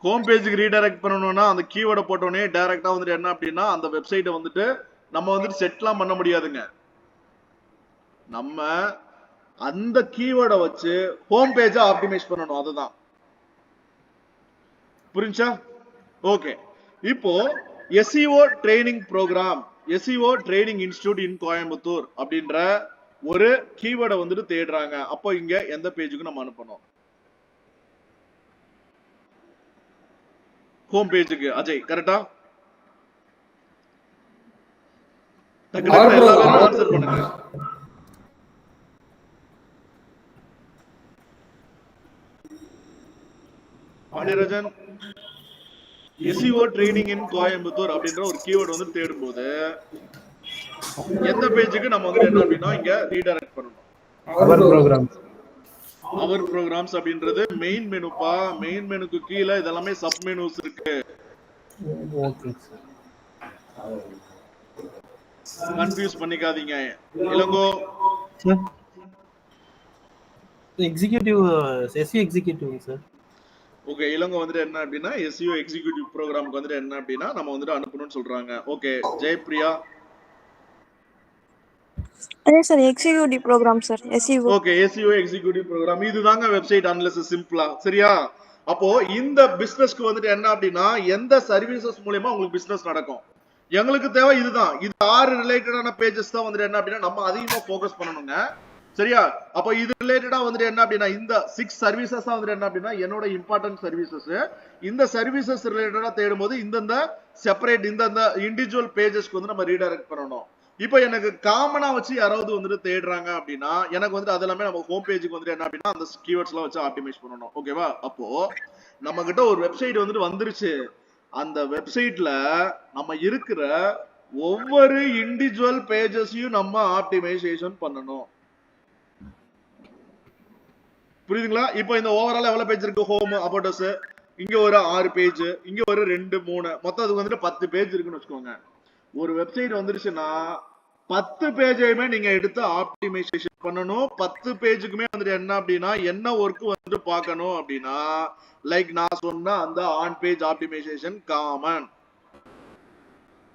ஹோம் பேஜுக்கு ரீடைரக்ட் பண்ணணும்னா அந்த கீவேர்டை போட்டோடனே டைரக்டா வந்துட்டு என்ன அப்படின்னா அந்த வெப்சைட்டை வந்துட்டு நம்ம வந்துட்டு செட்லாம் பண்ண முடியாதுங்க. நம்ம அந்த கீவேர்டை வச்சு ஹோம் பேஜை ஆப்டிமைஸ் பண்ணணும். அதுதான். புரிஞ்சா? ஓகே, இப்போ SEO training program, SEO training institute in Coimbatore அப்படின்ற ஒரு கீவேர்டை வந்துட்டு தேடுறாங்க. அப்போ இங்க எந்த பேஜுக்கு நம்ம அனுப்பணும்? ஹோம் பேஜுக்கு. அஜய் கரெக்டா? ஆன்சர் பண்ணுங்க. பாண்டியராஜன், SEO ட்ரைனிங் இன் கோயம்புத்தூர் அப்படின்ற ஒரு கீவேர்ட் வந்து தேடும்போது எந்த பேஜுக்கு நம்ம வந்து என்ன அப்படின்னா இங்க ரீடைரக்ட் பண்ணணும்? Our program. அவர் ப்ரோக்ராம்ஸ் அப்படின்றது மெயின் மெனுப்பா. மெயின் மெனுக்கு கீழே இதெல்லாமே சப் மெனுஸ் இருக்கு. Okay sir. கன்ஃபியூஸ் பண்ணிக்காதீங்க. Ilango sir executive SEO executive sir. Okay, Ilango வந்துட்டு என்ன அப்படின்னா SEO எக்ஸிகியூட்டிவ் ப்ரோக்ராம்க்கு வந்துட்டு என்ன அப்படின்னா நம்ம வந்துட்டு அனுப்பணும்னு சொல்றாங்க. ஓகே, ஜெயப்பிரியா. அதே sir executive program sir. SEO. Okay, SEO executive program. இதுதாங்க வெப்சைட் அனாலிசிஸ் சிம்பிளா. சரியா? அப்போ இந்த பிசினஸ்க்கு வந்துட்டு என்ன அப்படின்னா எந்த சர்வீசஸ் மூலமா உங்களுக்கு பிசினஸ் நடக்கும்? எங்களுக்கு தேவை இதுதான். இது 6 ரிலேட்டடான பேஜஸ் தான் வந்துட்டு என்ன அப்படின்னா நம்ம அதிகமா ஃபோக்கஸ் பண்ணணுங்க. சரியா? அப்போ இது ரிலேட்டடா வந்துட்டு என்ன அப்படின்னா இந்த 6 சர்வீசஸ் தான் வந்துட்டு என்ன அப்படின்னா என்னோட இம்பார்ட்டன்ட் சர்வீசஸ். இந்த சர்வீசஸ் ரிலேட்டடா தேடும்போது இந்த செப்பரேட் இந்த இண்டிவிஜுவல் பேஜஸ்க்கு வந்து நம்ம ரீடைரக்ட் பண்ணணும். இப்போ எனக்கு காமனா வச்சு யாராவது வந்துட்டு தேடுறாங்க அப்படின்னா எனக்கு வந்துட்டு அதெல்லாமே நம்ம ஹோம் பேஜுக்கு வந்துட்டு என்ன அப்படின்னா அந்த கீவேர்ட்ஸ் எல்லாம் வச்சு ஆப்டிமைஸ் பண்ணணும். ஓகேவா? அப்போ நம்ம கிட்ட ஒரு வெப்சைட் வந்துட்டு வந்துருச்சு. அந்த வெப்சைட்ல நம்ம இருக்கிற ஒவ்வொரு இண்டிவிஜுவல் பேஜஸையும் நம்ம ஆப்டிமைசேஷன் பண்ணணும். புரியுதுங்களா? இப்போ இந்த ஓவரால் எவ்வளவு பேஜ் இருக்கு? ஹோம், அபவுட் அஸ், இங்க ஒரு 6 பேஜ், இங்க ஒரு 2 3, மொத்தம் அதுக்கு வந்துட்டு 10 பேஜ் இருக்குன்னு வச்சுக்கோங்க. ஒரு வெப்சைட் வந்துருச்சுன்னா 10 பேஜையுமே நீங்க எடுத்து ஆப்டிமைசேஷன் பண்ணணும். 10 பேஜுக்குமே வந்துட்டு என்ன அப்படின்னா என்ன ஒர்க் வந்துட்டு பார்க்கணும் அப்படின்னா லைக் நான் சொன்ன அந்த on page optimization common.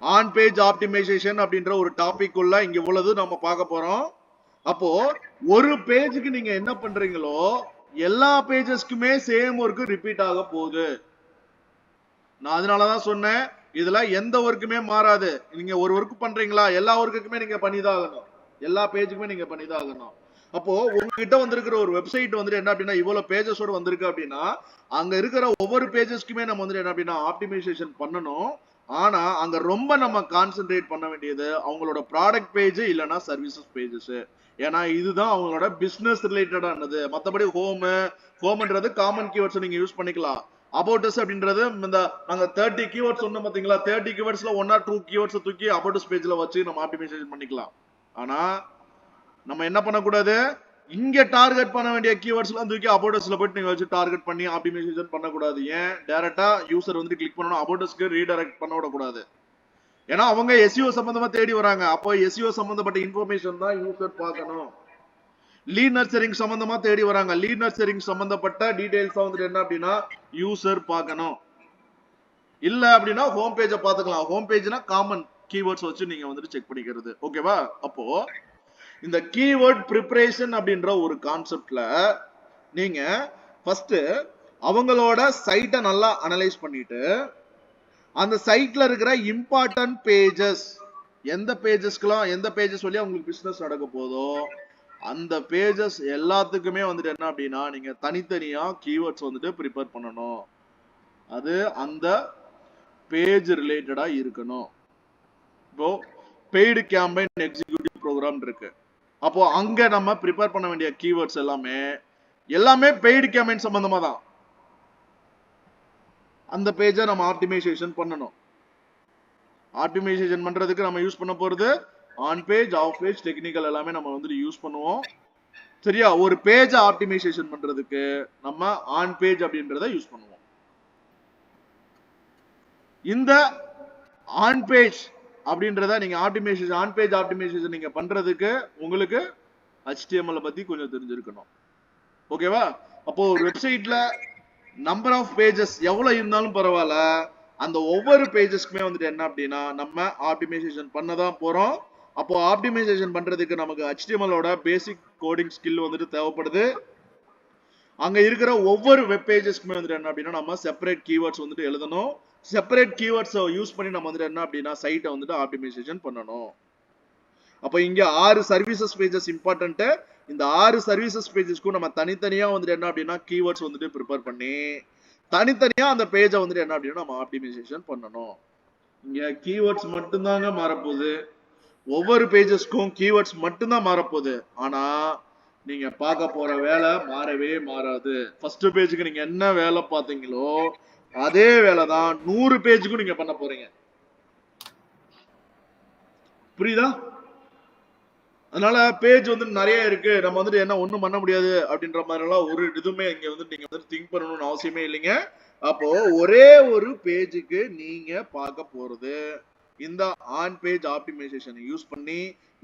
On page optimization அப்படின்ற ஒரு டாபிக் உள்ள இங்க இவ்வளவு நம்ம பார்க்க போறோம். அப்போ ஒரு பேஜுக்கு நீங்க என்ன பண்றீங்களோ எல்லா பேஜஸ்க்குமே சேம் ஒர்க் ரிப்பீட் ஆக போகுது. நான் அதனாலதான் சொன்னேன் இதுல எந்த ஒர்க்குமே மாறாது. நீங்க ஒரு ஒர்க் பண்றீங்களா எல்லா ஒர்க்குக்குமே நீங்க பண்ணிதான் ஆகணும், எல்லா பேஜுக்குமே நீங்க பண்ணிதான் ஆகணும். அப்போ உங்ககிட்ட வந்திருக்கிற ஒரு வெப்சைட் வந்துட்டு என்ன அப்படின்னா இவ்வளவு பேஜஸோட வந்திருக்கு அப்படின்னா அங்க இருக்கிற ஒவ்வொரு பேஜஸ்க்குமே நம்ம வந்துட்டு என்ன அப்படின்னா ஆப்டிமைசேஷன் பண்ணணும். ஆனா அங்க ரொம்ப நம்ம கான்சென்ட்ரேட் பண்ண வேண்டியது அவங்களோட ப்ராடக்ட் பேஜ் இல்லைன்னா சர்வீசஸ் பேஜஸ். ஏன்னா இதுதான் அவங்களோட பிசினஸ் ரிலேட்டடானது. மற்றபடி ஹோம்ன்றது காமன் கீவேர்ட்ஸ் நீங்க யூஸ் பண்ணிக்கலாம். அபவுட் அஸ் அப்படின்றது இந்த நாங்க 30 கீவேர்ட்ஸ் சொன்னோம் பாத்தீங்களா, 30 கீவேர்ட்ஸ்ல 1 or 2 கீவேர்ட்ஸ் தூக்கி அபவுட் அஸ் பேஜ்ல வச்சு நம்ம ஆப்டிமைசேஷன் பண்ணிக்கலாம். ஆனா நம்ம என்ன பண்ணக்கூடாது, இங்க டார்கெட் பண்ண வேண்டிய கீவேர்ட்ஸ் எல்லாம் தூக்கி அபவுட் அஸ்ல போயிட்டு நீங்க வச்சு டார்கெட் பண்ணி ஆப்டிமைசேஷன் பண்ணக்கூடாது. ஏன் டைரக்டா யூசர் வந்து கிளிக் பண்ணணும், அபவுட் அஸ்க்கு ரீடைரக்ட் பண்ண விடக்கூடாது. ஏன்னா அவங்க எஸ்இஓ சம்பந்தமா தேடி வராங்க. அப்போ எஸ்இஓ சம்பந்தப்பட்ட இன்ஃபர்மேஷன் தான் யூசர் பார்க்கணும். லீட் நர்ச்சரிங் சம்பந்தமா தேடி வராங்க, லீட் நர்ச்சரிங் சம்பந்தப்பட்ட டீடைல்ஸ் வந்துட்டு என்ன அப்படின்னா யூசர் பார்க்கணும். இல்ல அப்படின்னா ஹோம் பேஜை பாத்துக்கலாம். ஹோம் பேஜ்னா காமன் கீவேர்ட்ஸ் வச்சு நீங்க வந்துட்டு செக் பண்ணிக்கிறது. ஓகேவா? அப்போ இந்த கீவேர்ட் ப்ரிப்பரேஷன் அப்படின்ற ஒரு கான்செப்ட்ல நீங்க ஃபர்ஸ்ட் அவங்களோட சைட்டை நல்லா அனலைஸ் பண்ணிட்டு அந்த சைட்ல இருக்கிற இம்பார்ட்டன்ட் பேஜஸ், எந்த பேஜஸ்க்குலாம் எந்த பேஜஸ் வழியா உங்களுக்கு பிசினஸ் நடக்க போதோ அந்த பேஜஸ் எல்லாத்துக்குமே வந்துட்டு என்ன அப்படின்னா நீங்க தனித்தனியா கீவேர்ட்ஸ் வந்துட்டு ப்ரிப்பேர் பண்ணணும். அது அந்த பேஜ் ரிலேட்டடா இருக்கணும். இப்போ பெய்டு கேம்பெயின் எக்ஸிக்யூட்டிவ் ப்ரோக்ராம் இருக்கு. அப்போ அங்க நம்ம ப்ரிப்பேர் பண்ண வேண்டிய கீவேர்ட்ஸ் எல்லாமே பெய்டு கேம்பெயின் சம்பந்தமா தான். அந்த பேஜை நம்ம ஆப்டிமைசேஷன் பண்ணணும். ஆப்டிமைசேஷன் பண்றதுக்கு நம்ம யூஸ் பண்ண போறது on page, off page, technical எல்லாமே நம்ம வந்துட்டு யூஸ் பண்ணுவோம். சரியா? ஒரு பேஜை ஆப்டிமைசேஷன் பண்றதுக்கு நம்ம ஆன் பேஜ் அப்படின்றத யூஸ் பண்ணுவோம். இந்த ஆன் பேஜ் அப்படின்றத நீங்க ஆப்டிமைசேஷன் ஆன் பேஜ் ஆப்டிமைசேஷன் நீங்க பண்றதுக்கு உங்களுக்கு HTML பத்தி கொஞ்சம் தெரிஞ்சிருக்கணும். ஓகேவா? அப்போ ஒரு வெப்சைட்ல நம்பர் ஆஃப் பேஜஸ் எவ்வளவு இருந்தாலும் பரவாயில்ல, அந்த ஒவ்வொரு பேஜஸ்க்குமே வந்துட்டு என்ன அப்படின்னா நம்ம ஆப்டிமைசேஷன் பண்ணதான் போறோம். அப்போ ஆப்டிமைசேஷன் பண்றதுக்கு நமக்கு HTML-ஓட பேசிக் கோடிங் ஸ்கில் வந்துட்டு தேவைப்படுது. அங்க இருக்கிற ஒவ்வொரு வெப் பேஜஸ்க்குமே வந்துட்டு என்ன அப்படின்னா நம்ம செப்பரேட் கீவேர்ட்ஸ் வந்துட்டு எழுதணும். செப்பரேட் கீவேர்ட்ஸ் யூஸ் பண்ணி நம்ம வந்துட்டு என்ன அப்படின்னா சைட்டை வந்துட்டு ஆப்டிமைசேஷன் பண்ணணும். அப்போ இங்க 6 சர்வீசஸ் பேஜஸ் இம்பார்ட்டன்ட். இந்த 6 சர்வீசஸ் பேஜஸ்க்கும் நம்ம தனித்தனியா வந்துட்டு என்ன அப்படின்னா கீவேர்ட்ஸ் வந்துட்டு ப்ரிப்பேர் பண்ணி தனித்தனியா அந்த பேஜை வந்துட்டு என்ன அப்படின்னா நம்ம ஆப்டிமைசேஷன் பண்ணணும். இங்க கீவேர்ட்ஸ் மட்டும்தாங்க மாறப்போகுது. ஒவ்வொரு பேஜஸ்க்கும் கீவேர்ட்ஸ் மட்டும்தான் மாறப்போகுது. ஆனா நீங்க பார்க்க போற வேலை மாறவே மாறாது. ஃபர்ஸ்ட் பேஜுக்கு நீங்க என்ன வேலை பார்த்தீங்களோ அதே வேலை தான் 100 பேஜுக்கும் நீங்க பண்ண போறீங்க. புரியுதா? அதனால பேஜ் வந்து நிறைய இருக்கு, நம்ம வந்துட்டு என்ன ஒண்ணும் பண்ண முடியாது அப்படின்ற மாதிரி எல்லாம் ஒரு இதுவுமே இங்க வந்து நீங்க வந்து திங்க் பண்ணணும்னு அவசியமே இல்லைங்க. அப்போ ஒரே ஒரு பேஜுக்கு நீங்க பார்க்க போறது இந்த ஆன் பேஜ் ஆப்டிமைசேஷன் யூஸ் பண்ணி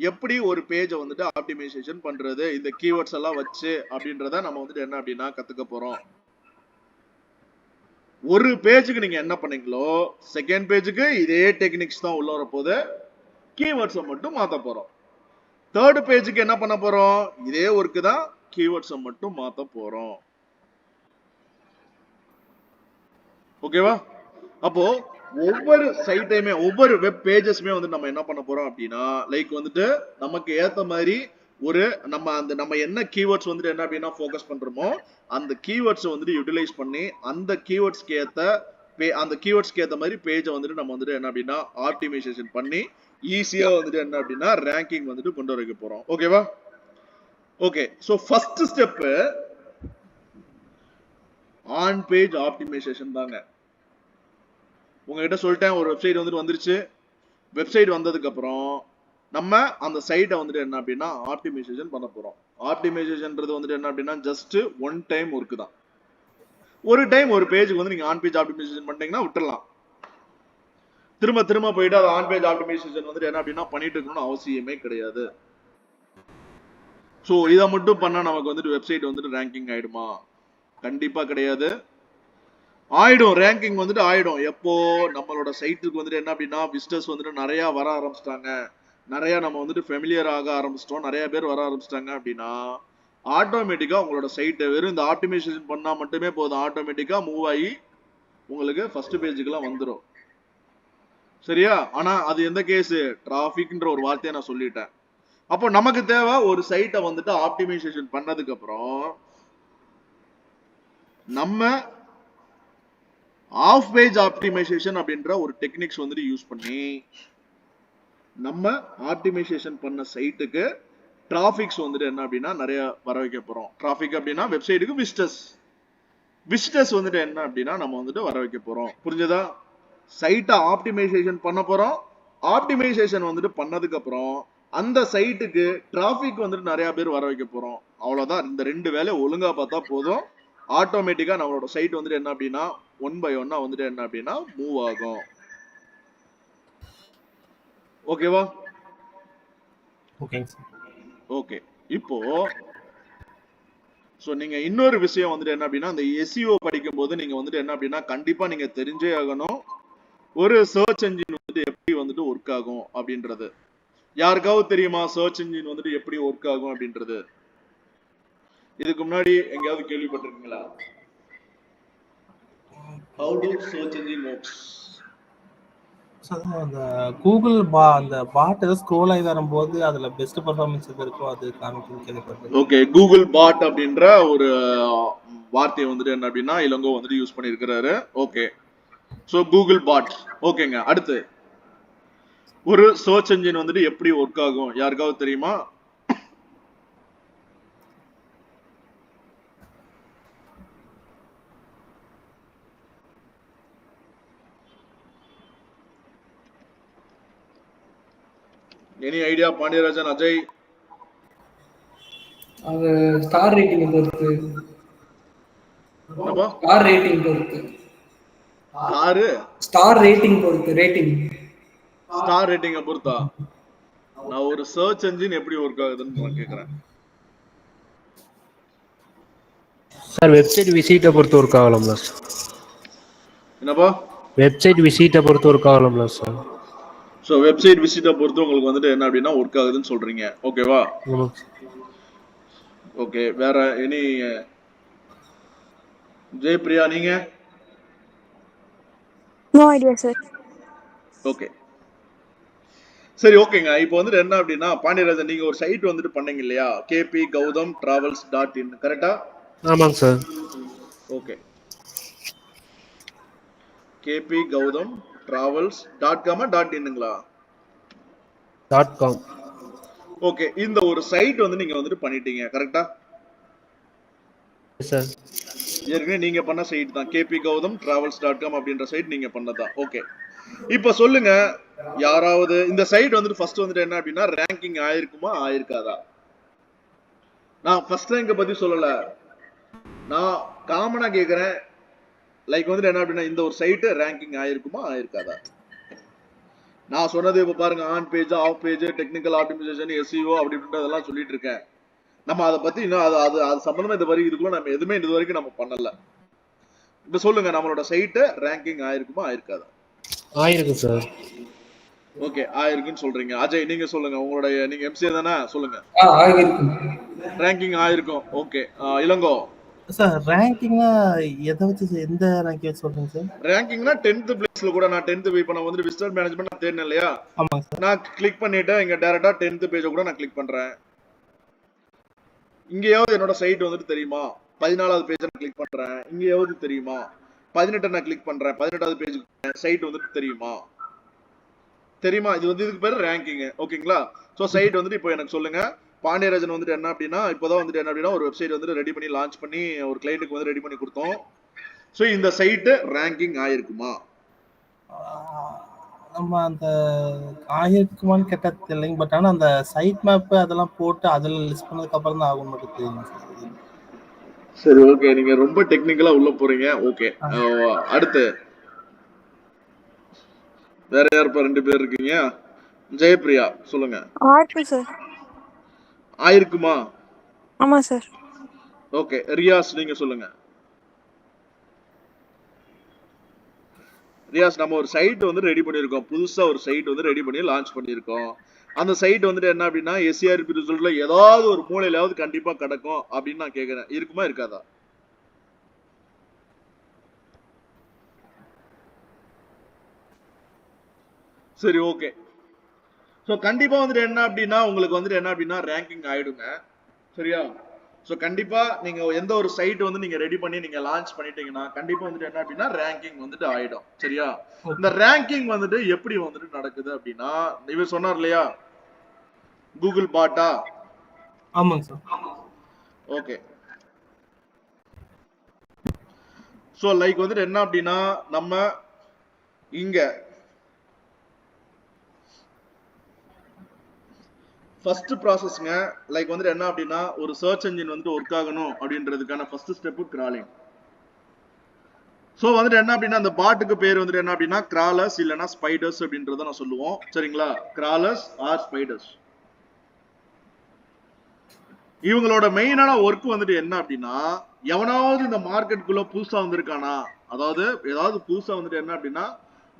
எப்படி ஒரு பேஜை வந்துட்டு ஆப்டிமைசேஷன் பண்றது, இந்த கீவேர்ட்ஸ் எல்லாம் வச்சு அப்படின்றத நம்ம வந்துட்டு என்ன அப்படின்னா கத்துக்க போறோம். ஒரு பேஜுக்கு நீங்க என்ன பண்ணீங்களோ செகண்ட் பேஜுக்கு இதே டெக்னிக்ஸ் தான் உள்ள வரப்போகுது, கீவேர்ட்ஸை மட்டும் மாத்த போறோம். தேர்ட் பேஜுக்கு என்ன பண்ண போறோம், இதே ஒர்க்கு தான், கீவேர்ட்ஸை மட்டும் மாத்த போறோம். ஓகேவா? அப்போ ஒவ்வொரு சைட்டையுமே ஒவ்வொரு வெப் பேஜஸ்மே வந்து நம்ம என்ன பண்ண போறோம் அப்படின்னா லைக் வந்துட்டு நமக்கு ஏத்த மாதிரி ஒரு நம்ம என்ன கீவேர்ட்ஸ் வந்துட்டு என்ன அப்படின்னா ஃபோக்கஸ் பண்றோமோ அந்த கீவேர்ட்ஸ் வந்துட்டு யூட்டிலைஸ் பண்ணி அந்த கீவேர்ட்ஸ்க்கு ஏத்த மாதிரி பேஜை வந்துட்டு நம்ம வந்துட்டு என்ன அப்படின்னா ஆப்டிமைசேஷன் பண்ணி ஈஸியா வந்துட்டு என்ன அப்படின்னா ரேங்கிங் வந்துட்டு கொண்டு வர போறோம். ஓகேவா? Okay, so first step on page optimization தாங்க. உங்ககிட்ட சொல்லிட்டேன் ஒரு வெப்சைட் வந்துட்டு வந்துருச்சு. வெப்சைட் வந்ததுக்கு அப்புறம் நம்ம அந்த சைட்டை வந்துட்டு என்ன அப்படின்னா ஆப்டிமைசேஷன் பண்ண போறோம். ஆப்டிமைசேஷன்ன்றது வந்துட்டு என்ன அப்படின்னா ஜஸ்ட் ஒன் டைம் ஒர்க் தான். ஒரு டைம் ஒரு பேஜுக்கு வந்து நீங்க ஆன் பேஜ் ஆப்டிமைசேஷன் பண்ணிட்டீங்கன்னா விட்டுறலாம். திரும்ப திரும்ப போயிட்டு அது ஆன் பேஜ் ஆப்டிமைசேஷன் வந்துட்டு என்ன அப்படின்னா பண்ணிட்டு இருக்கணும்னு அவசியமே கிடையாது. ஸோ இதை மட்டும் பண்ணா நமக்கு வந்துட்டு வெப்சைட் வந்துட்டு ரேங்கிங் ஆயிடுமா? கண்டிப்பா கிடையாது. ஆயிடும், ரேங்கிங் வந்துட்டு ஆயிடும். எப்போ நம்மளோட சைட்டுக்கு வந்துட்டு என்ன அப்படின்னா விசிட்டர்ஸ் வந்துட்டு நிறைய வர ஆரம்பிச்சிட்டாங்க, நிறைய நம்ம வந்துட்டு ஃபெமிலியர் ஆக ஆரம்பிச்சிட்டோம், நிறைய பேர் வர ஆரம்பிச்சிட்டாங்க அப்படின்னா ஆட்டோமேட்டிக்கா உங்களோட சைட்டை வெறும் இந்த ஆப்டிமைசேஷன் பண்ணா மட்டுமே போதும், ஆட்டோமேட்டிக்கா மூவ் ஆகி உங்களுக்கு ஃபர்ஸ்ட் பேஜுக்குலாம் வந்துடும். சரியா? ஆனா அது எந்த கேஸ்? டிராஃபிக்ன்ற ஒரு வார்த்தையை நான் சொல்லிட்டேன். அப்போ நமக்கு தேவை ஒரு சைட்டை வந்துட்டு ஆப்டிமைசேஷன் பண்ணதுக்கு அப்புறம் நம்ம ஆஃப் பேஜ் ஆப்டிமைசேஷன் அப்படின்ற ஒரு டெக்னிக்ஸ் வந்துட்டு யூஸ் பண்ணி நம்ம ஆப்டிமைசேஷன் பண்ண சைட்டுக்கு டிராஃபிக்ஸ் வந்துட்டு என்ன அப்படின்னா நிறைய வர வைக்க போறோம். டிராஃபிக் அப்படின்னா வெப்சைட்டுக்கு விசிட்டர்ஸ் வந்துட்டு என்ன அப்படின்னா நம்ம வந்துட்டு வர வைக்க போறோம். புரிஞ்சதா? சைட்டை ஆப்டிமைசேஷன் பண்ண போறோம். ஆப்டிமைசேஷன் வந்துட்டு பண்ணதுக்கு அப்புறம் அந்த சைட்டுக்கு டிராஃபிக் வந்துட்டு நிறைய பேர் வர வைக்க போறோம். அவ்வளவுதான். இந்த ரெண்டு வேலை ஒழுங்கா பார்த்தா போதும், ஆட்டோமேட்டிக்கா நம்மளோட சைட் வந்துட்டு என்ன அப்படின்னா ஒன் பை ஒன்னா வந்துட்டு என்ன அப்படின்னா மூவ் ஆகும். ஓகேவா? ஓகேங்க சார். ஓகே. இப்போ ஸோ நீங்க இன்னொரு விஷயம் வந்துட்டு என்ன அப்படின்னா அந்த எஸ்இஓ படிக்கும் போது நீங்க வந்துட்டு என்ன அப்படின்னா கண்டிப்பா நீங்க தெரிஞ்சே ஆகணும் ஒரு சர்ச் என்ஜின் வந்துட்டு எப்படி வந்துட்டு ஒர்க் ஆகும் அப்படின்றது. யாருக்காவது தெரியுமா சர்ச் என்ஜின் வந்துட்டு எப்படி ஒர்க் ஆகும் அப்படின்றது? இதுக்கு முன்னாடி எங்கேயாவது கேள்விப்பட்டிருக்கீங்களா? How do search engine works? அந்த கூகுள் அந்த பாட் ஏதோ ஸ்க்ரோல் ஆகி வரும்போது அதுல பெஸ்ட் பெர்ஃபார்மன்ஸ் எது இருக்கோ அது காமிக்கும் கேள்விப்பட்டேன். ஓகே, கூகுள் பாட் அப்படின்ற ஒரு வார்த்தையை வந்துட்டு என்ன அப்படின்னா இளங்கோ வந்துட்டு யூஸ் பண்ணியிருக்கிறாரு. ஓகே, ஸோ கூகுள் பாட். ஓகேங்க. அடுத்து ஒரு சர்ச் என்ஜின் வந்துட்டு எப்படி ஒர்க் ஆகும் யாருக்காவது தெரியுமா? Any idea? பாண்டியராஜன், அஜய்? அது ஸ்டார் ரேட்டிங் பொறுத்து. என்னப்பா? ஸ்டார் ரேட்டிங் பொறுத்து. ஸ்டார் ரேட்டிங் பொறுத்து. ஸ்டார் ரேட்டிங்கை பொறுத்தா? நான் ஒரு சர்ச் என்ஜின் எப்படி ஒர்க் ஆகுதுன்னு நான் கேக்குறேன். சார் வெப்சைட் விசிட்டை பொறுத்து ஒர்க் ஆகலாம்ல சார்? என்னப்பா? வெப்சைட் விசிட்டை பொறுத்து ஒர்க் ஆகலாம்ல சார்? ஸோ வெப்சைட் விசிட்டை பொறுத்து உங்களுக்கு வந்துட்டு என்ன அப்படின்னா ஒர்க் ஆகுதுன்னு சொல்றீங்க. ஓகேவா? ஓகே. வேற எனி? ஜெயபிரியா, நீங்க? No idea sir. ஓகே, சரி. ஓகேங்க. இப்போ வந்துட்டு என்ன அப்படின்னா பாண்டியராஜன் நீங்க ஒரு சைட் வந்துட்டு பண்ணீங்க இல்லையா? kpgautham.travels.in, கரெக்டா? ஆமாங்க சார். ஓகே, kpgautham.travels.com.inங்களா? .com. ஓகே, இந்த ஒரு சைட் வந்து நீங்க வந்துட்டு பண்ணிட்டீங்க, கரெக்டா? சார் ஏற்கனவே நீங்க பண்ண சைட் தான் kpgautham.travels.com அப்படின்ற சைட் நீங்க பண்ணதா? ஓகே. இப்ப சொல்லுங்க, யாராவது இந்த சைட் வந்துட்டு ஃபர்ஸ்ட் வந்துட்டு என்ன அப்படின்னா ரேங்கிங் ஆயிருக்குமா ஆயிருக்காதா? நான் ஃபர்ஸ்ட் ரேங்க பத்தி சொல்லல, நான் காமனா கேக்குறேன். லைக் வந்துட்டு என்ன அப்படின்னா இந்த ஒரு சைட் ரேங்கிங் ஆயிருக்குமா ஆயிருக்காதா? நான் சொன்னது இப்ப பாருங்க, on page, off page, technical optimization, SEO அப்படி இப்படின்றதெல்லாம் சொல்லிட்டு இருக்கேன். நம்ம அதை பத்தி இன்னும் அது சம்பந்தமா இந்த வரைக்கும் இதுக்குள்ள நம்ம எதுவுமே இது வரைக்கும் நம்ம பண்ணல. இப்ப சொல்லுங்க, நம்மளோட சைட் ரேங்கிங் ஆயிருக்குமா ஆயிருக்காதா? ஆயிருக்கு சார். ஓகே, ஆயிருக்குன்னு சொல்றீங்க. அஜய் நீங்க சொல்லுங்க, உங்களுடைய நீங்க எம்சிஏ தானே, சொல்லுங்க. ரேங்கிங் ஆயிருக்கும். ஓகே, இளங்கோ? சார் ரேங்கிங்னா எதை வச்சு எந்த ரேங்கிங் வச்சு சொல்றீங்க சார்? ரேங்கிங்னா 10th பிளேஸ்ல கூட நான் 10th இப்போ நான் வந்து விசிட்டர் மேனேஜ்மென்ட் நான் தேடினேன் இல்லையா? ஆமாங்க சார். நான் கிளிக் பண்ணிட்டு இங்க டைரக்டா 10th பேஜ் கூட நான் கிளிக் பண்றேன். இங்கேயாவது என்னோட சைட் வந்துட்டு தெரியுமா? 14வது பேஜ் நான் கிளிக் பண்றேன், இங்கேயாவது தெரியுமா? 18 நான் கிளிக் பண்றேன், 18வது பேஜ் சைட் வந்துட்டு தெரியுமா? தெரியுமா? இது வந்து இதுக்கு பேரு ரேங்கிங். ஓகேங்களா? சோ சைட் வந்துட்டு இப்போ எனக்கு சொல்லுங்க. பாண்டியராஜன் வந்துட்டு என்ன அப்படின்னா இப்போதான் வந்துட்டு என்ன அப்படின்னா ஒரு வெப்சைட் வந்துட்டு ரெடி பண்ணி லான்ச் பண்ணி ஒரு கிளையண்ட்டுக்கு வந்து ரெடி பண்ணி கொடுத்தோம். சோ இந்த சைட் ரேங்கிங் ஆயிருக்குமா? நம்ம அந்த ஆயிருக்குமான்னு கேட்டா தெரியலைங்க. பட் ஆனா அந்த சைட் மேப் அதெல்லாம் போட்டு அதுல லிஸ்ட் பண்ணதுக்கு அப்புறம் தான் ஆகும் மட்டும் தெரியுங்க சார் அது. சரி, ஓகே. நீங்க ரொம்ப டெக்னிக்கலா உள்ள போறீங்க. ஓகே. அடுத்து வேற யாருப்பா 2 பேர் இருக்கீங்க? ஜெயப்பிரியா சொல்லுங்க. RP sir. ஆயிருக்குமா? ஆமா சார். ஓகே. ரியாஸ் நீங்க சொல்லுங்க. ரியாஸ், நம்ம ஒரு சைட் வந்து ரெடி பண்ணியிருக்கோம். புதுசா ஒரு சைட் வந்து ரெடி பண்ணி லான்ச் பண்ணியிருக்கோம். அந்த சைட் வந்துட்டு என்ன அப்படின்னா எஸ்சிஆர்பி ரிசல்ட்ல ஏதாவது ஒரு மூலையிலாவது கண்டிப்பா கிடக்கும் அப்படின்னு நான் கேட்கிறேன். இருக்குமா இருக்காதா? சரி, ஓகே. ஸோ கண்டிப்பா வந்துட்டு என்ன அப்படின்னா உங்களுக்கு வந்துட்டு என்ன அப்படின்னா ரேங்கிங் ஆயிடுங்க. சரியா? ஸோ கண்டிப்பா நீங்க எந்த ஒரு சைட் வந்து நீங்க ரெடி பண்ணி நீங்க லான்ச் பண்ணிட்டீங்கன்னா கண்டிப்பா வந்துட்டு என்ன அப்படின்னா ரேங்கிங் வந்துட்டு ஆயிடும். சரியா? இந்த ரேங்கிங் வந்துட்டு எப்படி வந்துட்டு நடக்குது அப்படின்னா இவர் சொன்னார் இல்லையா கூகுள் பாட்டா? ஆமாங்க சார். ஓகே. ஸோ லைக் வந்துட்டு என்ன அப்படின்னா நம்ம இங்க ஃபர்ஸ்ட் ப்ராசஸ்ங்க லைக் வந்துட்டு என்ன அப்படின்னா ஒரு சர்ச் என்ஜின் வந்துட்டு ஒர்க் ஆகணும் அப்படின்றதுக்கான ஃபர்ஸ்ட் ஸ்டெப் கிராலிங். ஸோ வந்துட்டு என்ன அப்படின்னா அந்த பாட்டுக்கு பேர் வந்துட்டு என்ன அப்படின்னா கிராலர்ஸ் இல்லைன்னா ஸ்பைடர்ஸ் அப்படின்றத நான் சொல்லுவோம். சரிங்களா? Crawlers or spiders. இவங்களோட மெயினான ஒர்க் வந்துட்டு என்ன அப்படின்னா எவனாவது இந்த மார்க்கெட்டுக்குள்ள புதுசா வந்திருக்கானா, அதாவது ஏதாவது புதுசா வந்துட்டு என்ன அப்படின்னா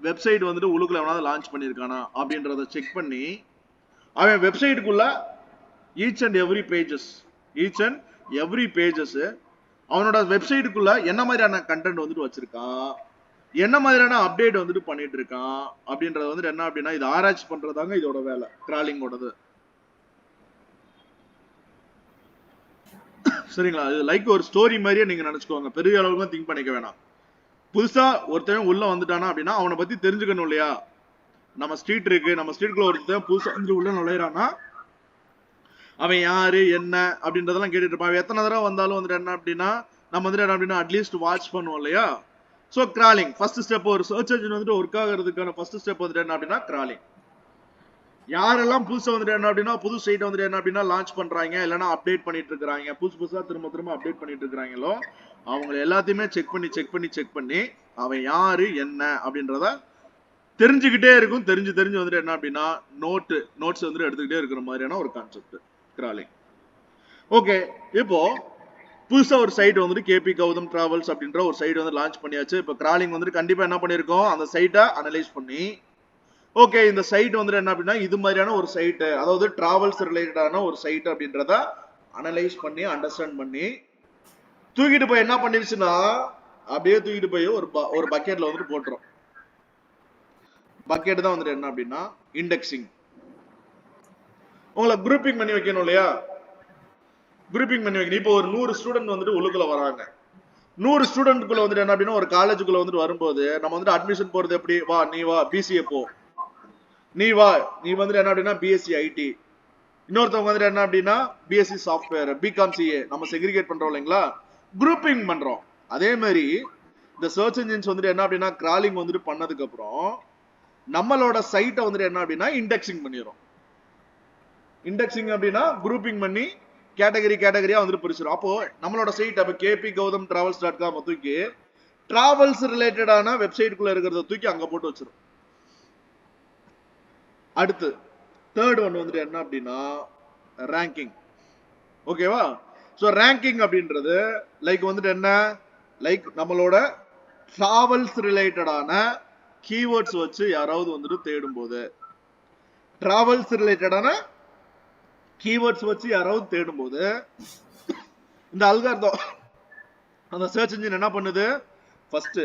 வெப்சைட் வந்துட்டு உள்ளுக்குள்ள எவனாவது லான்ச் பண்ணியிருக்கானா அப்படின்றத செக் பண்ணி அவன் வெப்சைட்டுக்குள்ள ஈச் அண்ட் எவ்ரி பேஜஸ் அவனோட வெப்சைட்டுக்குள்ள என்ன மாதிரியான கண்டென்ட் வந்துட்டு வச்சிருக்கான், என்ன மாதிரியான அப்டேட் வந்துட்டு பண்ணிட்டு இருக்கான் அப்படின்றது வந்துட்டு என்ன அப்படின்னா இது ஆராய்ச்சி பண்றதாங்க இதோட வேலை, கிராலிங்கோடது. சரிங்களா? இது லைக் ஒரு ஸ்டோரி மாதிரியே நீங்க நினைச்சுக்கோங்க. பெரிய அளவுக்கு திங்க் பண்ணிக்க வேணாம். புதுசா ஒருத்தன் உள்ள வந்துட்டானா அப்படின்னா அவனை பத்தி தெரிஞ்சுக்கணும் இல்லையா? நம்ம ஸ்ட்ரீட் இருக்கு, நம்ம ஸ்ட்ரீட்குள்ள ஒருத்தன் புதுசா வந்து உள்ள நுழையிறானா அவன் யாரு என்ன அப்படின்றதெல்லாம் கேட்டுட்டு இருப்பான். அவன் எத்தனை தடவை வந்தாலும் வந்துட்டு என்ன அப்படின்னா நம்ம வந்துட்டு என்ன அப்படின்னா அட்லீஸ்ட் வாட்ச் பண்ணுவோம் இல்லையா? So crawling first step. ஒரு சர்ச் என்ஜின் வந்துட்டு ஒர்க் ஆகிறதுக்கான ஃபர்ஸ்ட் ஸ்டெப் வந்துட்டு என்ன அப்படின்னா கிராலிங். யாரெல்லாம் புதுசா வந்துட்டு என்ன அப்படின்னா புது சைட் வந்துட்டு என்ன அப்படின்னா லான்ச் பண்றாங்க இல்லைன்னா அப்டேட் பண்ணிட்டு இருக்காங்க, புதுசா திரும்ப அப்டேட் பண்ணிட்டு இருக்காங்களோ அவங்க எல்லாத்தையுமே செக் பண்ணி அவன் யாரு என்ன அப்படின்றத தெரிஞ்சுக்கிட்டே இருக்கும். தெரிஞ்சு வந்துட்டு என்ன அப்படின்னா நோட்ஸ் வந்துட்டு எடுத்துக்கிட்டே இருக்கிற மாதிரியான ஒரு கான்செப்ட் கிராலிங். ஓகே. இப்போ புதுசா ஒரு சைட் வந்துட்டு கேபி கௌதம் டிராவல்ஸ் அப்படின்ற ஒரு சைட் வந்து லான்ச் பண்ணியாச்சு. இப்போ கிராலிங் வந்துட்டு கண்டிப்பா என்ன பண்ணிருக்கோம் அந்த சைட்டை அனலைஸ் பண்ணி ஓகே இந்த சைட் வந்துட்டு என்ன அப்படின்னா இது மாதிரியான ஒரு சைட், அதாவது டிராவல்ஸ் ரிலேட்டடான ஒரு சைட் அப்படின்றத அனலைஸ் பண்ணி அண்டர்ஸ்டாண்ட் பண்ணி தூக்கிட்டு போய் என்ன பண்ணிருச்சுன்னா அப்படியே தூக்கிட்டு போய் ஒரு பக்கெட்ல வந்துட்டு போட்டுரும். பக்கெட் தான் வந்துட்டு என்ன அப்படின்னா இண்டெக்சிங். உங்களை குரூப்பிங் பண்ணி வைக்கணும் இல்லையா? குரூப்பிங் பண்ணி வைக்கணும். இப்போ ஒரு 100 ஸ்டூடெண்ட் வந்துட்டு உள்ளுக்குள்ள வராங்க. 100 ஸ்டூடெண்ட்குள்ள வந்துட்டு என்ன அப்படின்னா ஒரு காலேஜுக்குள்ள வந்துட்டு வரும்போது நம்ம வந்துட்டு அட்மிஷன் போறது எப்படி? நீ வா பிசிஏ போ, நீ வந்துட்டு என்ன அப்படின்னா பிஎஸ்சி ஐடி, இன்னொருத்தவங்க வந்துட்டு என்ன அப்படின்னா பிஎஸ்சி சாஃப்ட்வேர், பிகாம் சிஏ. நம்ம செக்ரிகேட் பண்றோம் இல்லைங்களா? குரூப்பிங் பண்றோம். அதே மாதிரி இந்த சர்ச் என்ஜின்ஸ் வந்துட்டு என்ன அப்படின்னா கிராலிங் வந்துட்டு பண்ணதுக்கு அப்புறம் நம்மளோட சைட்டை வந்துட்டு என்ன அப்படின்னா இண்டெக்சிங் பண்ணிடும். இண்டெக்சிங் அப்படின்னா குரூப்பிங் பண்ணி கேட்டகரியா வந்துட்டு பிரிச்சிடும். அப்போ நம்மளோட சைட் அப்ப கேபி கௌதம் டிராவல்ஸ்.com தூக்கி டிராவல்ஸ் ரிலேட்டடான வெப்சைட்டுக்குள்ள இருக்கிறத தூக்கி அங்க போட்டு வச்சிடும். அடுத்து தேர்ட் ஒன் வந்துட்டு என்ன அப்படின்னா ரேங்கிங். ஓகேவா? சோ ரேங்கிங் அப்படின்றது லைக் வந்துட்டு என்ன லைக் நம்மளோட டிராவல்ஸ் ரிலேட்டடான கீவேர்ட்ஸ் வச்சு யாராவது வந்துட்டு தேடும் போது டிராவல்ஸ் ரிலேட்டடான கீவேர்ட்ஸ் வச்சு யாராவது தேடும் போது இந்த அல்காரிதம் அந்த சர்ச் என்ஜின் என்ன பண்ணுது? ஃபர்ஸ்ட்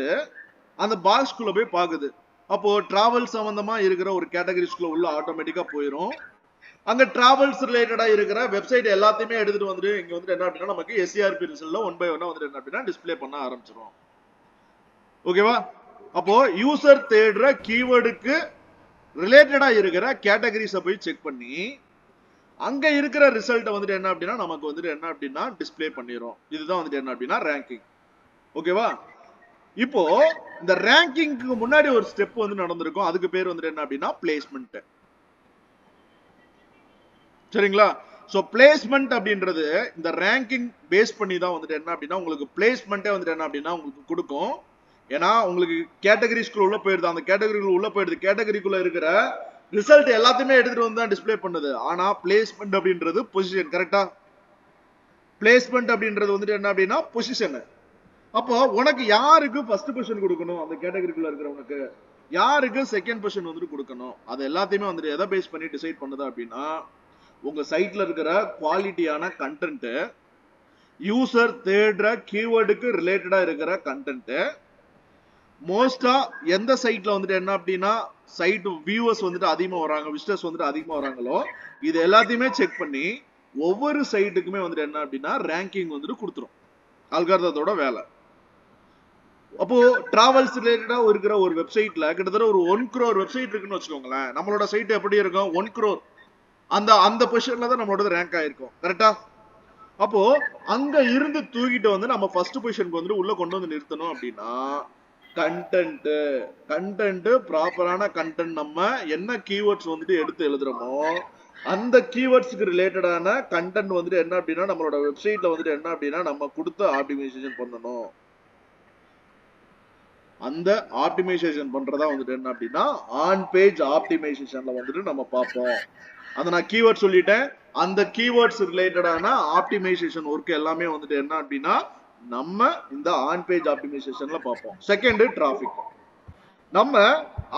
அந்த பாக்ஸ்குள்ள போய் பாக்குது. அப்போ டிராவல் சம்பந்தமா இருக்கிற ஒரு கேட்டகரிஸ்குள்ள உள்ள ஆட்டோமேட்டிக்கா போயிடும். அங்க டிராவல்ஸ் ரிலேட்டடா இருக்கிற வெப்சைட் எல்லாத்தையுமே எடுத்துட்டு வந்துட்டு இங்க வந்துட்டு என்ன அப்படின்னா நமக்கு எஸ்சிஆர்பி ரிசல்ட்ல 1 by 1 வந்துட்டு என்ன அப்படின்னா டிஸ்ப்ளே பண்ண ஆரம்பிச்சிடும். ஓகேவா? அப்போ யூசர் தேடுற கீவேர்டுக்கு ரிலேட்டடா இருக்கிற கேட்டகரிஸை போய் செக் பண்ணி அங்க இருக்கிற ரிசல்ட் வந்துட்டு என்ன அப்படின்னா நமக்கு வந்துட்டு என்ன அப்படின்னா டிஸ்ப்ளே பண்ணிரும். இதுதான் வந்துட்டு என்ன அப்படின்னா ரேங்கிங். ஓகேவா? இப்போ இந்த ரேங்கிங்க்கு முன்னாடி ஒரு ஸ்டெப் வந்து நடந்திருக்கும். அதுக்கு பேர் வந்துட்டு என்ன அப்படின்னா பிளேஸ்மெண்ட். சரிங்களா? சோ பிளேஸ்மெண்ட் அப்படின்றது இந்த ரேங்கிங் பேஸ் பண்ணி தான் வந்துட்டு என்ன அப்படின்னா உங்களுக்கு பிளேஸ்மெண்ட்டே வந்துட்டு என்ன அப்படின்னா உங்களுக்கு கொடுக்கும். ஏன்னா உங்களுக்கு கேட்டகரிஸ்குள்ள உள்ள போயிடுது, அந்த கேட்டகரிக்குள்ள உள்ள போயிடுது, கேட்டகரிக்குள்ள இருக்கிற ரிசல்ட் எல்லாத்தையுமே எடுத்துட்டு வந்து தான் டிஸ்ப்ளே பண்ணுது. ஆனா பிளேஸ்மெண்ட் அப்படின்றது பொசிஷன். கரெக்டா? பிளேஸ்மெண்ட் அப்படின்றது வந்துட்டு என்ன அப்படின்னா பொசிஷன். அப்போ உனக்கு யாருக்கு ஃபர்ஸ்ட் பொசிஷன் கொடுக்கணும், அந்த கேட்டகரிக்குள்ள இருக்கிறவனுக்கு யாருக்கு செகண்ட் பொசிஷன் வந்துட்டு கொடுக்கணும், அது எல்லாத்தையுமே வந்துட்டு எதை பேஸ் பண்ணி டிசைட் பண்ணுது அப்படின்னா உங்க சைட்ல இருக்கிற குவாலிட்டியான கண்டென்ட், யூசர் தேடுற கீவேர்டுக்கு ரிலேட்டடா இருக்கிற கண்டென்ட், மோஸ்டா எந்த சைட்ல வந்துட்டு என்ன அப்படின்னா சைட் வியூவர்ஸ் வந்துட்டு அதிகமா வராங்க, விசிட்டர்ஸ் வந்துட்டு அதிகமா வராங்களோ இது எல்லாத்தையுமே செக் பண்ணி ஒவ்வொரு சைட்டுக்குமே வந்துட்டு என்ன அப்படின்னா ரேங்கிங் வந்துட்டு கொடுத்துரும். அல்காரிதத்தோட வேலை. அப்போ டிராவல்ஸ் ரிலேட்டடா இருக்கிற ஒரு வெப்சைட்ல கிட்டத்தட்ட ஒரு 1 crore வெப்சைட் இருக்குன்னு வச்சுக்கோங்களேன். நம்மளோட சைட் எப்படி இருக்கும்? 1 crore. அந்த பொசிஷன்ல தான் நம்மளோட ரேங்க் ஆயிருக்கும். கரெக்டா? அப்போ அங்க இருந்து தூக்கிட்டு வந்து நம்ம ஃபர்ஸ்ட் பொசிஷனுக்கு வந்து உள்ள கொண்டு வந்து நிறுத்தணும் அப்படின்னா கண்டென்ட் ப்ராப்பரான கண்டென்ட், நம்ம என்ன கீவேர்ட்ஸ் வந்துட்டு எடுத்து எழுதுறோமோ அந்த கீவேர்ட்ஸ்க்கு ரிலேட்டடான கண்டென்ட் வந்துட்டு என்ன அப்படின்னா நம்மளோட வெப்சைட்ல வந்துட்டு என்ன அப்படின்னா நம்ம கொடுத்து ஆப்டிமைசேஷன் பண்ணணும். அந்த ஆப்டிமைசேஷன் பண்றதா வந்துட்டு என்ன அப்படின்னா ஆன் பேஜ் ஆப்டிமைசேஷன்ல வந்துட்டு நம்ம பார்ப்போம். அதை நான் கீவேர்ட் சொல்லிட்டேன். அந்த கீவேர்ட்ஸ் ரிலேட்டடான ஆப்டிமைசேஷன் ஒர்க் எல்லாமே வந்துட்டு என்ன அப்படின்னா நம்ம இந்த ஆன் பேஜ் ஆப்டிமைசேஷன்ல பார்ப்போம். Second traffic. நம்ம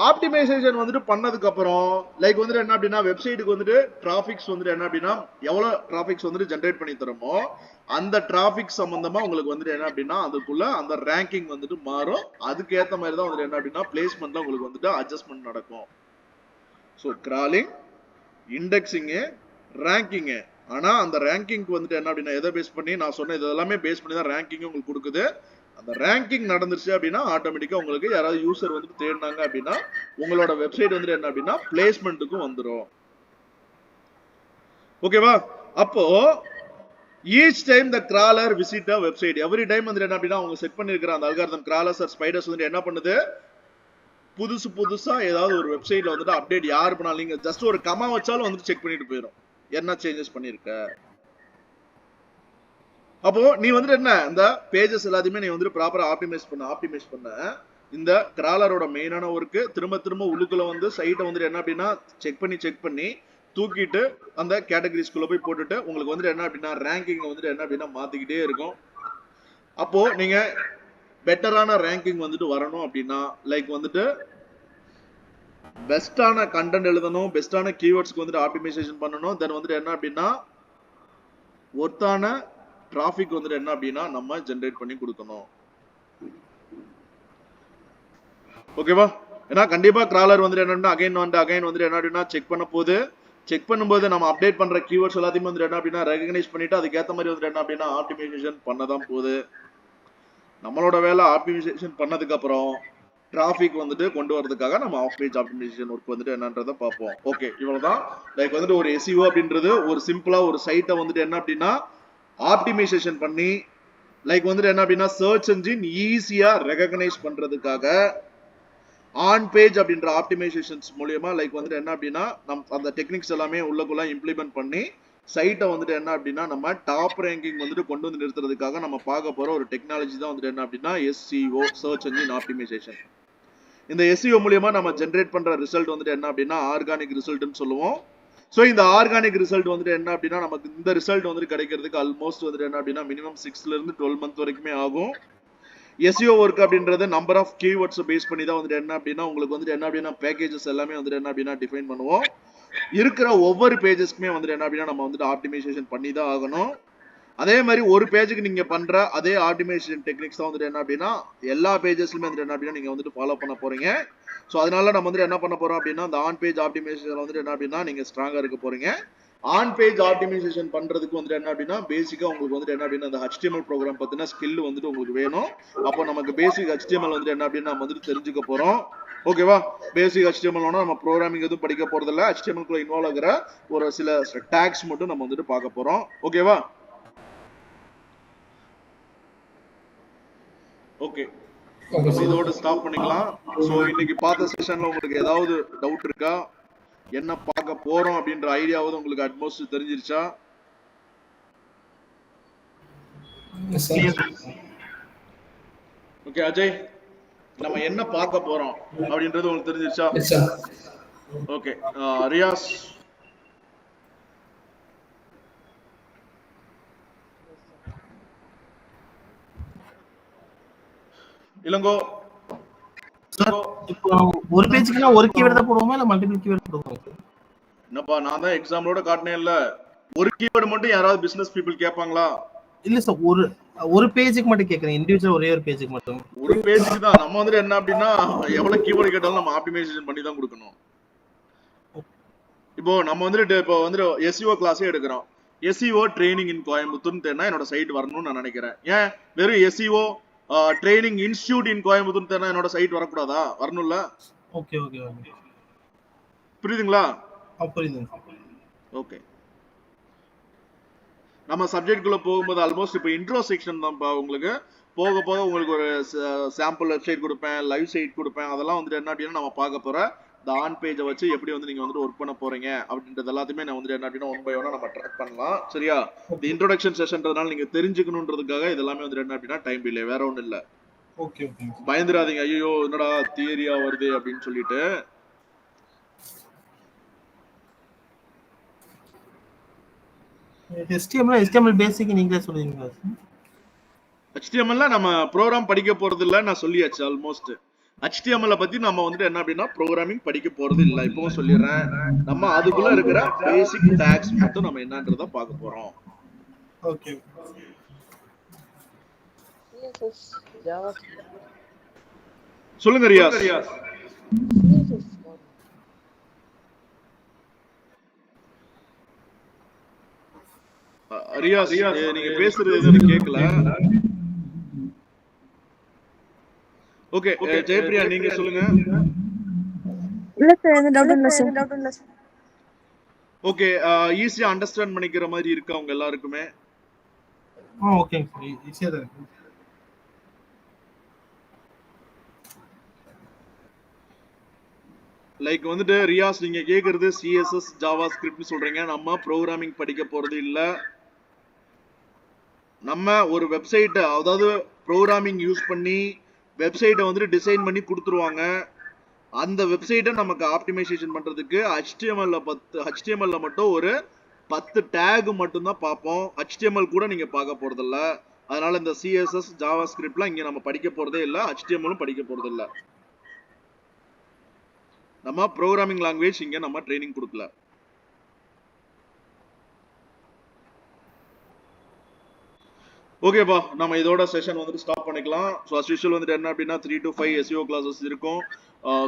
ஆப்டிமைசேஷன் வந்துட்டு பண்ணதுக்கு அப்புறம் லைக் வந்துட்டு என்ன அப்படின்னா வெப்சைட்டுக்கு வந்துட்டு டிராபிக்ஸ் வந்துட்டு என்ன அப்படின்னா எவ்வளவு டிராபிக்ஸ் வந்துட்டு ஜென்ரேட் பண்ணி தரமோ அந்த டிராபிக் சம்பந்தமா உங்களுக்கு வந்துட்டு என்ன அப்படின்னா அதுக்குள்ள அந்த ரேங்கிங் வந்துட்டு மாறும். அதுக்கு ஏத்த மாதிரி தான் வந்துட்டு என்ன அப்படின்னா பிளேஸ்மெண்ட்ல உங்களுக்கு வந்துட்டு அட்ஜஸ்ட்மெண்ட் நடக்கும். So crawling, indexing, ranking. ஆனா அந்த ரேங்கிங்க்கு வந்துட்டு என்ன அப்படின்னா எதை பேஸ் பண்ணி நான் சொன்ன இது எல்லாமே பேஸ் பண்ணி தான் ரேங்கிங் உங்களுக்கு கொடுக்குது. அந்த ரேங்கிங் நடந்துருச்சு அப்படின்னா ஆட்டோமேட்டிக்கா உங்களுக்கு யாராவது யூசர் வந்துட்டு தேடினாங்க அப்படின்னா உங்களோட வெப்சைட் வந்துட்டு என்ன அப்படின்னா பிளேஸ்மெண்ட்டுக்கும் வந்துடும். ஓகேவா? அப்போ each time the crawler visit a website, every time வந்துட்டு என்ன அப்படின்னா அவங்க செட் பண்ணிருக்கிற அந்த அல்காரிதம் crawlers or spiders வந்துட்டு என்ன பண்ணுது, புதுசா ஏதாவது ஒரு வெப்சைட்ல வந்துட்டு அப்டேட் யார் பண்ணாலும் நீங்க ஜஸ்ட் ஒரு கமா வச்சாலும் வந்துட்டு செக் பண்ணிட்டு போயிடும் என்ன சேஞ்சஸ் பண்ணிருக்க. அப்போ நீ வந்துட்டு என்ன இந்த பேஜஸ் எல்லாத்தையுமே நீ வந்துட்டு ப்ராப்பரா ஆப்டிமைஸ் பண்ண இந்த கிராலரோட மெயினான ஒர்க்கு திரும்ப உள்ளுக்குள்ள வந்து சைட்டை வந்துட்டு என்ன அப்படின்னா செக் பண்ணி தூக்கிட்டு அந்த கேட்டகரிஸ்குள்ள போய் போட்டுட்டு உங்களுக்கு வந்துட்டு என்ன அப்படின்னா ரேங்கிங் வந்துட்டு என்ன அப்படின்னா மாத்திக்கிட்டே இருக்கும். அப்போ நீங்க பெட்டரான ரேங்கிங் வந்துட்டு வரணும் அப்படின்னா லைக் வந்துட்டு பெஸ்டான கண்டென்ட் எழுதணும், பெஸ்டான கீவேர்ட்ஸ்க்கு வந்துட்டு ஆப்டிமைசேஷன் பண்ணணும், தென் வந்துட்டு என்ன அப்படின்னா ஒர்த்தான டிராபிக் வந்துட்டு என்ன அப்படின்னா நம்ம ஜெனரேட் பண்ணி கொடுக்கணும். ஓகேவா? ஏன்னா கண்டிப்பா கிராலர் வந்துட்டு என்ன அகைன் வந்துட்டு என்ன அப்படின்னா செக் பண்ணும்போது நம்ம அப்டேட் பண்ற கீவேர்ட்ஸ் எல்லாத்தையுமே வந்துட்டு என்ன அப்படின்னா ரெகக்னைஸ் பண்ணிட்டு அதுக்கேற்ற மாதிரி வந்துட்டு என்ன அப்படின்னா ஆப்டிமைசேஷன் பண்ணதான் போகுது. நம்மளோட வேலை ஆப்டிமைசேஷன் பண்ணதுக்கு அப்புறம் டிராபிக் வந்துட்டு கொண்டு வரதுக்காக நம்ம ஆஃப் பேஜ் ஆப்டிமைசேஷன் ஒர்க் வந்துட்டு என்னன்றதை பார்ப்போம். ஓகே, இவ்வளவுதான். லைக் வந்துட்டு ஒரு SEO அப்படின்றது ஒரு சிம்பிளா ஒரு சைட்டை வந்துட்டு என்ன அப்படின்னா ஆப்டிமைசேஷன் பண்ணி லைக் வந்துட்டு என்ன அப்படின்னா சர்ச் என்ஜின் ஈஸியா ரெகக்னைஸ் பண்றதுக்காக ஆன் பேஜ் அப்படின்ற ஆப்டிமைசேஷன்ஸ் மூலியமா லைக் வந்துட்டு என்ன அப்படின்னா அந்த டெக்னிக்ஸ் எல்லாமே உள்ளக்குள்ள இம்ப்ளிமெண்ட் பண்ணி சைட்டை வந்துட்டு என்ன அப்படின்னா நம்ம டாப் ரேங்கிங் வந்துட்டு கொண்டு வந்து நிறுத்துறதுக்காக நம்ம பார்க்க போற ஒரு டெக்னாலஜி தான் வந்துட்டு என்ன அப்படின்னா SEO, சர்ச் என்ஜின் ஆப்டிமைசேஷன். இந்த SEO மூலியமா நம்ம ஜென்ரேட் பண்ற ரிசல்ட் வந்துட்டு என்ன அப்படின்னா ஆர்கானிக் ரிசல்ட்னு சொல்லுவோம். ஸோ இந்த ஆர்கானிக் ரிசல்ட் வந்துட்டு என்ன அப்படின்னா நமக்கு இந்த ரிசல்ட் வந்துட்டு கிடைக்கிறதுக்கு ஆல்மோஸ்ட் வந்துட்டு என்ன அப்படின்னா மினிமம் 6 இருந்து 12 மந்த் வரைக்குமே ஆகும். SEO ஒர்க் அப்படின்றது நம்பர் ஆஃப் கீவேர்ட்ஸ் பேஸ் பண்ணி தான் வந்துட்டு என்ன அப்படின்னா உங்களுக்கு வந்துட்டு என்ன அப்படின்னா பேக்கேஜஸ் எல்லாமே வந்துட்டு என்ன அப்படின்னா டிஃபைன் பண்ணுவோம். இருக்கிற ஒவ்வொரு பேஜஸ்க்குமே வந்துட்டு என்ன அப்படின்னா நம்ம வந்துட்டு ஆப்டிமைசேஷன் பண்ணி தான் ஆகணும். அதே மாதிரி ஒரு பேஜுக்கு நீங்க பண்ற அதே ஆப்டிமைசேஷன் டெக்னிக்ஸ் தான் வந்துட்டு என்ன அப்படின்னா எல்லா பேஜஸ்லயுமே வந்துட்டு என்ன அப்படின்னா நீங்க வந்துட்டு ஃபாலோ பண்ண போறீங்க. ஸோ அதனால நம்ம வந்துட்டு என்ன பண்ண போறோம் அப்படின்னா அந்த ஆன் பேஜ் ஆப்டிமைசேஷன் வந்துட்டு என்ன அப்படின்னா நீங்க ஸ்ட்ராங்கா இருக்க போறீங்க. ஆன் பேஜ் ஆப்டிமைசேஷன் பண்றதுக்கு வந்துட்டு என்ன அப்படின்னா பேசிக்கா உங்களுக்கு வந்துட்டு என்ன அப்படின்னா அந்த HTML ப்ரோக்ராம் பத்தின ஸ்கில் வந்துட்டு உங்களுக்கு வேணும். அப்போ நமக்கு பேசிக் HTML வந்துட்டு என்ன அப்படின்னா நம்ம வந்துட்டு தெரிஞ்சுக்க போறோம். ஓகேவா? பேசிக் HTML நம்ம ப்ரோக்ராமிங் எதுவும் படிக்க போறது இல்ல. HTML குள்ள இன்வால்வ் ஆகிற ஒரு சில டேக்ஸ் மட்டும் நம்ம வந்துட்டு பார்க்க போறோம். ஓகேவா? ஓகே, ஓகே நம்ம சார். இதோட ஸ்டாப் பண்ணிக்கலாம். ஸோ இன்னைக்கு பார்த்த செஷன்ல உங்களுக்கு ஏதாவது டவுட் இருக்கா? என்ன பார்க்க போறோம் அப்படின்ற ஐடியாவது உங்களுக்கு அட்மோஸ்ட் தெரிஞ்சிருச்சா? Yes sir. ஓகே அஜய், நம்ம என்ன பார்க்க போறோம் அப்படின்றது உங்களுக்கு தெரிஞ்சிருச்சா? Yes sir. Okay Riyaz, Ilango, sir இப்போ ஒரு பேஜுக்குன்னா ஒரு கீவேர்டு தான் போடுவோமா இல்ல மல்டிபிள் கீவேர்டு போடுவோமா? என்னப்பா நான் தான் எக்ஸாம்லோட காட்டினேன் இல்ல, ஒரு கீவேர்டு மட்டும் யாராவது பிசினஸ் பீப்புள் கேட்பாங்களா? இல்ல சார் ஒரு பேஜுக்கு மட்டும் கேக்குறேன், இண்டிவிஜுவல் ஒரே ஒரு பேஜுக்கு மட்டும். ஒரு பேஜுக்கு தான். நம்ம வந்துட்டு என்ன அப்படின்னா எவ்வளவு கீவேர்டு கேட்டாலும் நம்ம ஆப்டிமைசேஷன் பண்ணி தான் கொடுக்கணும். இப்போ நம்ம வந்துட்டு இப்போ வந்துட்டு எஸ்இஓ கிளாஸே எடுக்கிறோம். எஸ்இஓ ட்ரைனிங் இன் கோயம்புத்தூர்னு தேடினா என்னோட சைட் வரணும்னு நான் நினைக்கிறேன். ஏன் வெறும் எஸ்இஓ ட்ரைனிங் இன்ஸ்டிடியூட் இன் கோயம்புத்தூர்னு தேடினா என்னோட சைட் வரக்கூடாதா? வரணும்ல? Okay okay okay. புரியுதுங்களா? புரியுதுங்க. ஓகே, நம்ம சப்ஜெக்ட் குள்ள போகும்போது ஆல்மோஸ்ட் இப்போ இன்ட்ரோ செக்ஷன் தான்ப்பா. உங்களுக்கு போக போக உங்களுக்கு ஒரு சாம்பிள் வெப்சைட் கொடுப்பேன், லைவ் சைட் கொடுப்பேன். அதெல்லாம் வந்துட்டு என்ன அப்படின்னா நம்ம பார்க்க போற இந்த ஆன் பேஜை வச்சு எப்படி வந்து நீங்க வந்துட்டு ஒர்க் பண்ண போறீங்க அப்படின்றது எல்லாத்தையுமே நான் வந்துட்டு என்ன அப்படின்னா ஒன் பை ஒன்னா நம்ம ட்ராக் பண்ணலாம். சரியா? இந்த இன்ட்ரோடக்ஷன் செஷன்றதுனால நீங்க தெரிஞ்சுக்கணுன்றதுக்காக இதெல்லாமே வந்துட்டு என்ன அப்படின்னா டைம் டிலே, வேற ஒன்றும் இல்லை. Okay okay. பயந்துராதீங்க, ஐயோ என்னடா தியரியா வருது அப்படின்னு சொல்லிட்டு. HTML பேசிக் நீங்களே சொல்லுவீங்களா? HTML நம்ம ப்ரோக்ராம் படிக்க போறது இல்ல, நான் சொல்லியாச்சு ஆல்மோஸ்ட். HTML பத்தி நம்ம வந்துட்டு என்ன அப்படின்னா ப்ரோக்ராமிங் படிக்க போறது இல்ல, இப்பவும் சொல்லிடுறேன். நம்ம அதுக்குள்ள இருக்கிற பேசிக் டாக்ஸ் மட்டும் நம்ம என்னன்றத பார்க்க போறோம். ஓகே. சொல்லுங்க ரியாஸ். ரியாஸ் நீங்க பேசுறது எதுவும் கேட்கல. ஓகே ஜெயபிரியா நீங்க சொல்லுங்க. இல்ல சார், எந்த டவுட் இல்ல சார். ஓகே, ஈஸியா அண்டர்ஸ்டாண்ட் பண்ணிக்கிற மாதிரி இருக்கு அவங்க எல்லாருக்குமே? ஓகே சார், ஈஸியா தான் இருக்கு. லைக் வந்துட்டு ரியாஸ் நீங்க கேக்குறது சிஎஸ்எஸ் ஜாவா ஸ்கிரிப்ட்னு சொல்றீங்க. நம்ம ப்ரோக்ராமிங் படிக்க போறது இல்ல. நம்ம ஒரு வெப்சைட்டை, அதாவது ப்ரோக்ராமிங் யூஸ் பண்ணி வெப்சைட்டை வந்துட்டு டிசைன் பண்ணி கொடுத்துருவாங்க. அந்த வெப்சைட்டை நமக்கு ஆப்டிமைசேஷன் பண்றதுக்கு HTML மட்டும் ஒரு 10 டேக் மட்டும் தான் பார்ப்போம். HTML கூட நீங்க பார்க்க போறதில்ல. அதனால இந்த சிஎஸ்எஸ் ஜாவா ஸ்கிரிப்ட்லாம் இங்க நம்ம படிக்க போறதே இல்ல, HTML படிக்க போறது இல்ல. நம்ம ப்ரோக்ராமிங் லாங்குவேஜ் இங்க நம்ம ட்ரைனிங் கொடுக்கல. ஓகேப்பா, நம்ம இதோட செஷன் வந்துட்டு ஸ்டாப் பண்ணிக்கலாம். ஸோ அஸ் யூஷுவல் வந்துட்டு என்ன அப்படின்னா 3 to 5 SEO கிளாஸஸ் இருக்கும்.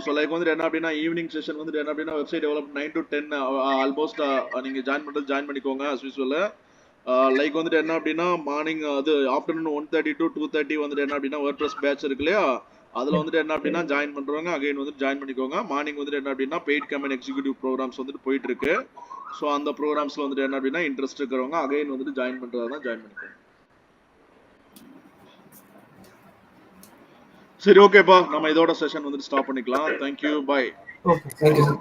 ஸோ லைக் வந்துட்டு என்ன அப்படின்னா ஈவினிங் செஷன் வந்துட்டு என்ன அப்படின்னா வெப்சைட் டெவலப் 9 to 10 ஆல்மோஸ்ட் நீங்க ஜாயின் பண்ணிக்கோங்க அஸ் யூஷுவல். லைக் வந்துட்டு என்ன அப்படின்னா மார்னிங் அது ஆஃப்டர்நூன் 1:30 to 2:30 வந்துட்டு என்ன அப்படின்னா வேர்ட்பிரஸ் பேட்ச் இருக்கு இல்லையா, அதுல வந்துட்டு என்ன அப்படின்னா ஜாயின் பண்றவங்க அகைன் வந்துட்டு ஜாயின் பண்ணிக்கோங்க. மார்னிங் வந்துட்டு என்ன அப்படின்னா பெய்ட் கமெண்ட் எக்ஸிக்யூட்டிவ் ப்ரோக்ராம்ஸ் வந்துட்டு போயிட்டு இருக்கு. ஸோ அந்த ப்ரோக்ராம்ஸ்ல வந்துட்டு என்ன அப்படின்னா இன்ட்ரெஸ்ட் இருக்கிறவங்க அகைன் வந்துட்டு ஜாயின் பண்றதா ஜாயின் பண்ணிக்கோங்க. சரி ஓகேப்பா, நம்ம இதோட செஷன் வந்துட்டு ஸ்டாப் பண்ணிக்கலாம். தேங்க்யூ, பாய். ஓகே. Thank you sir.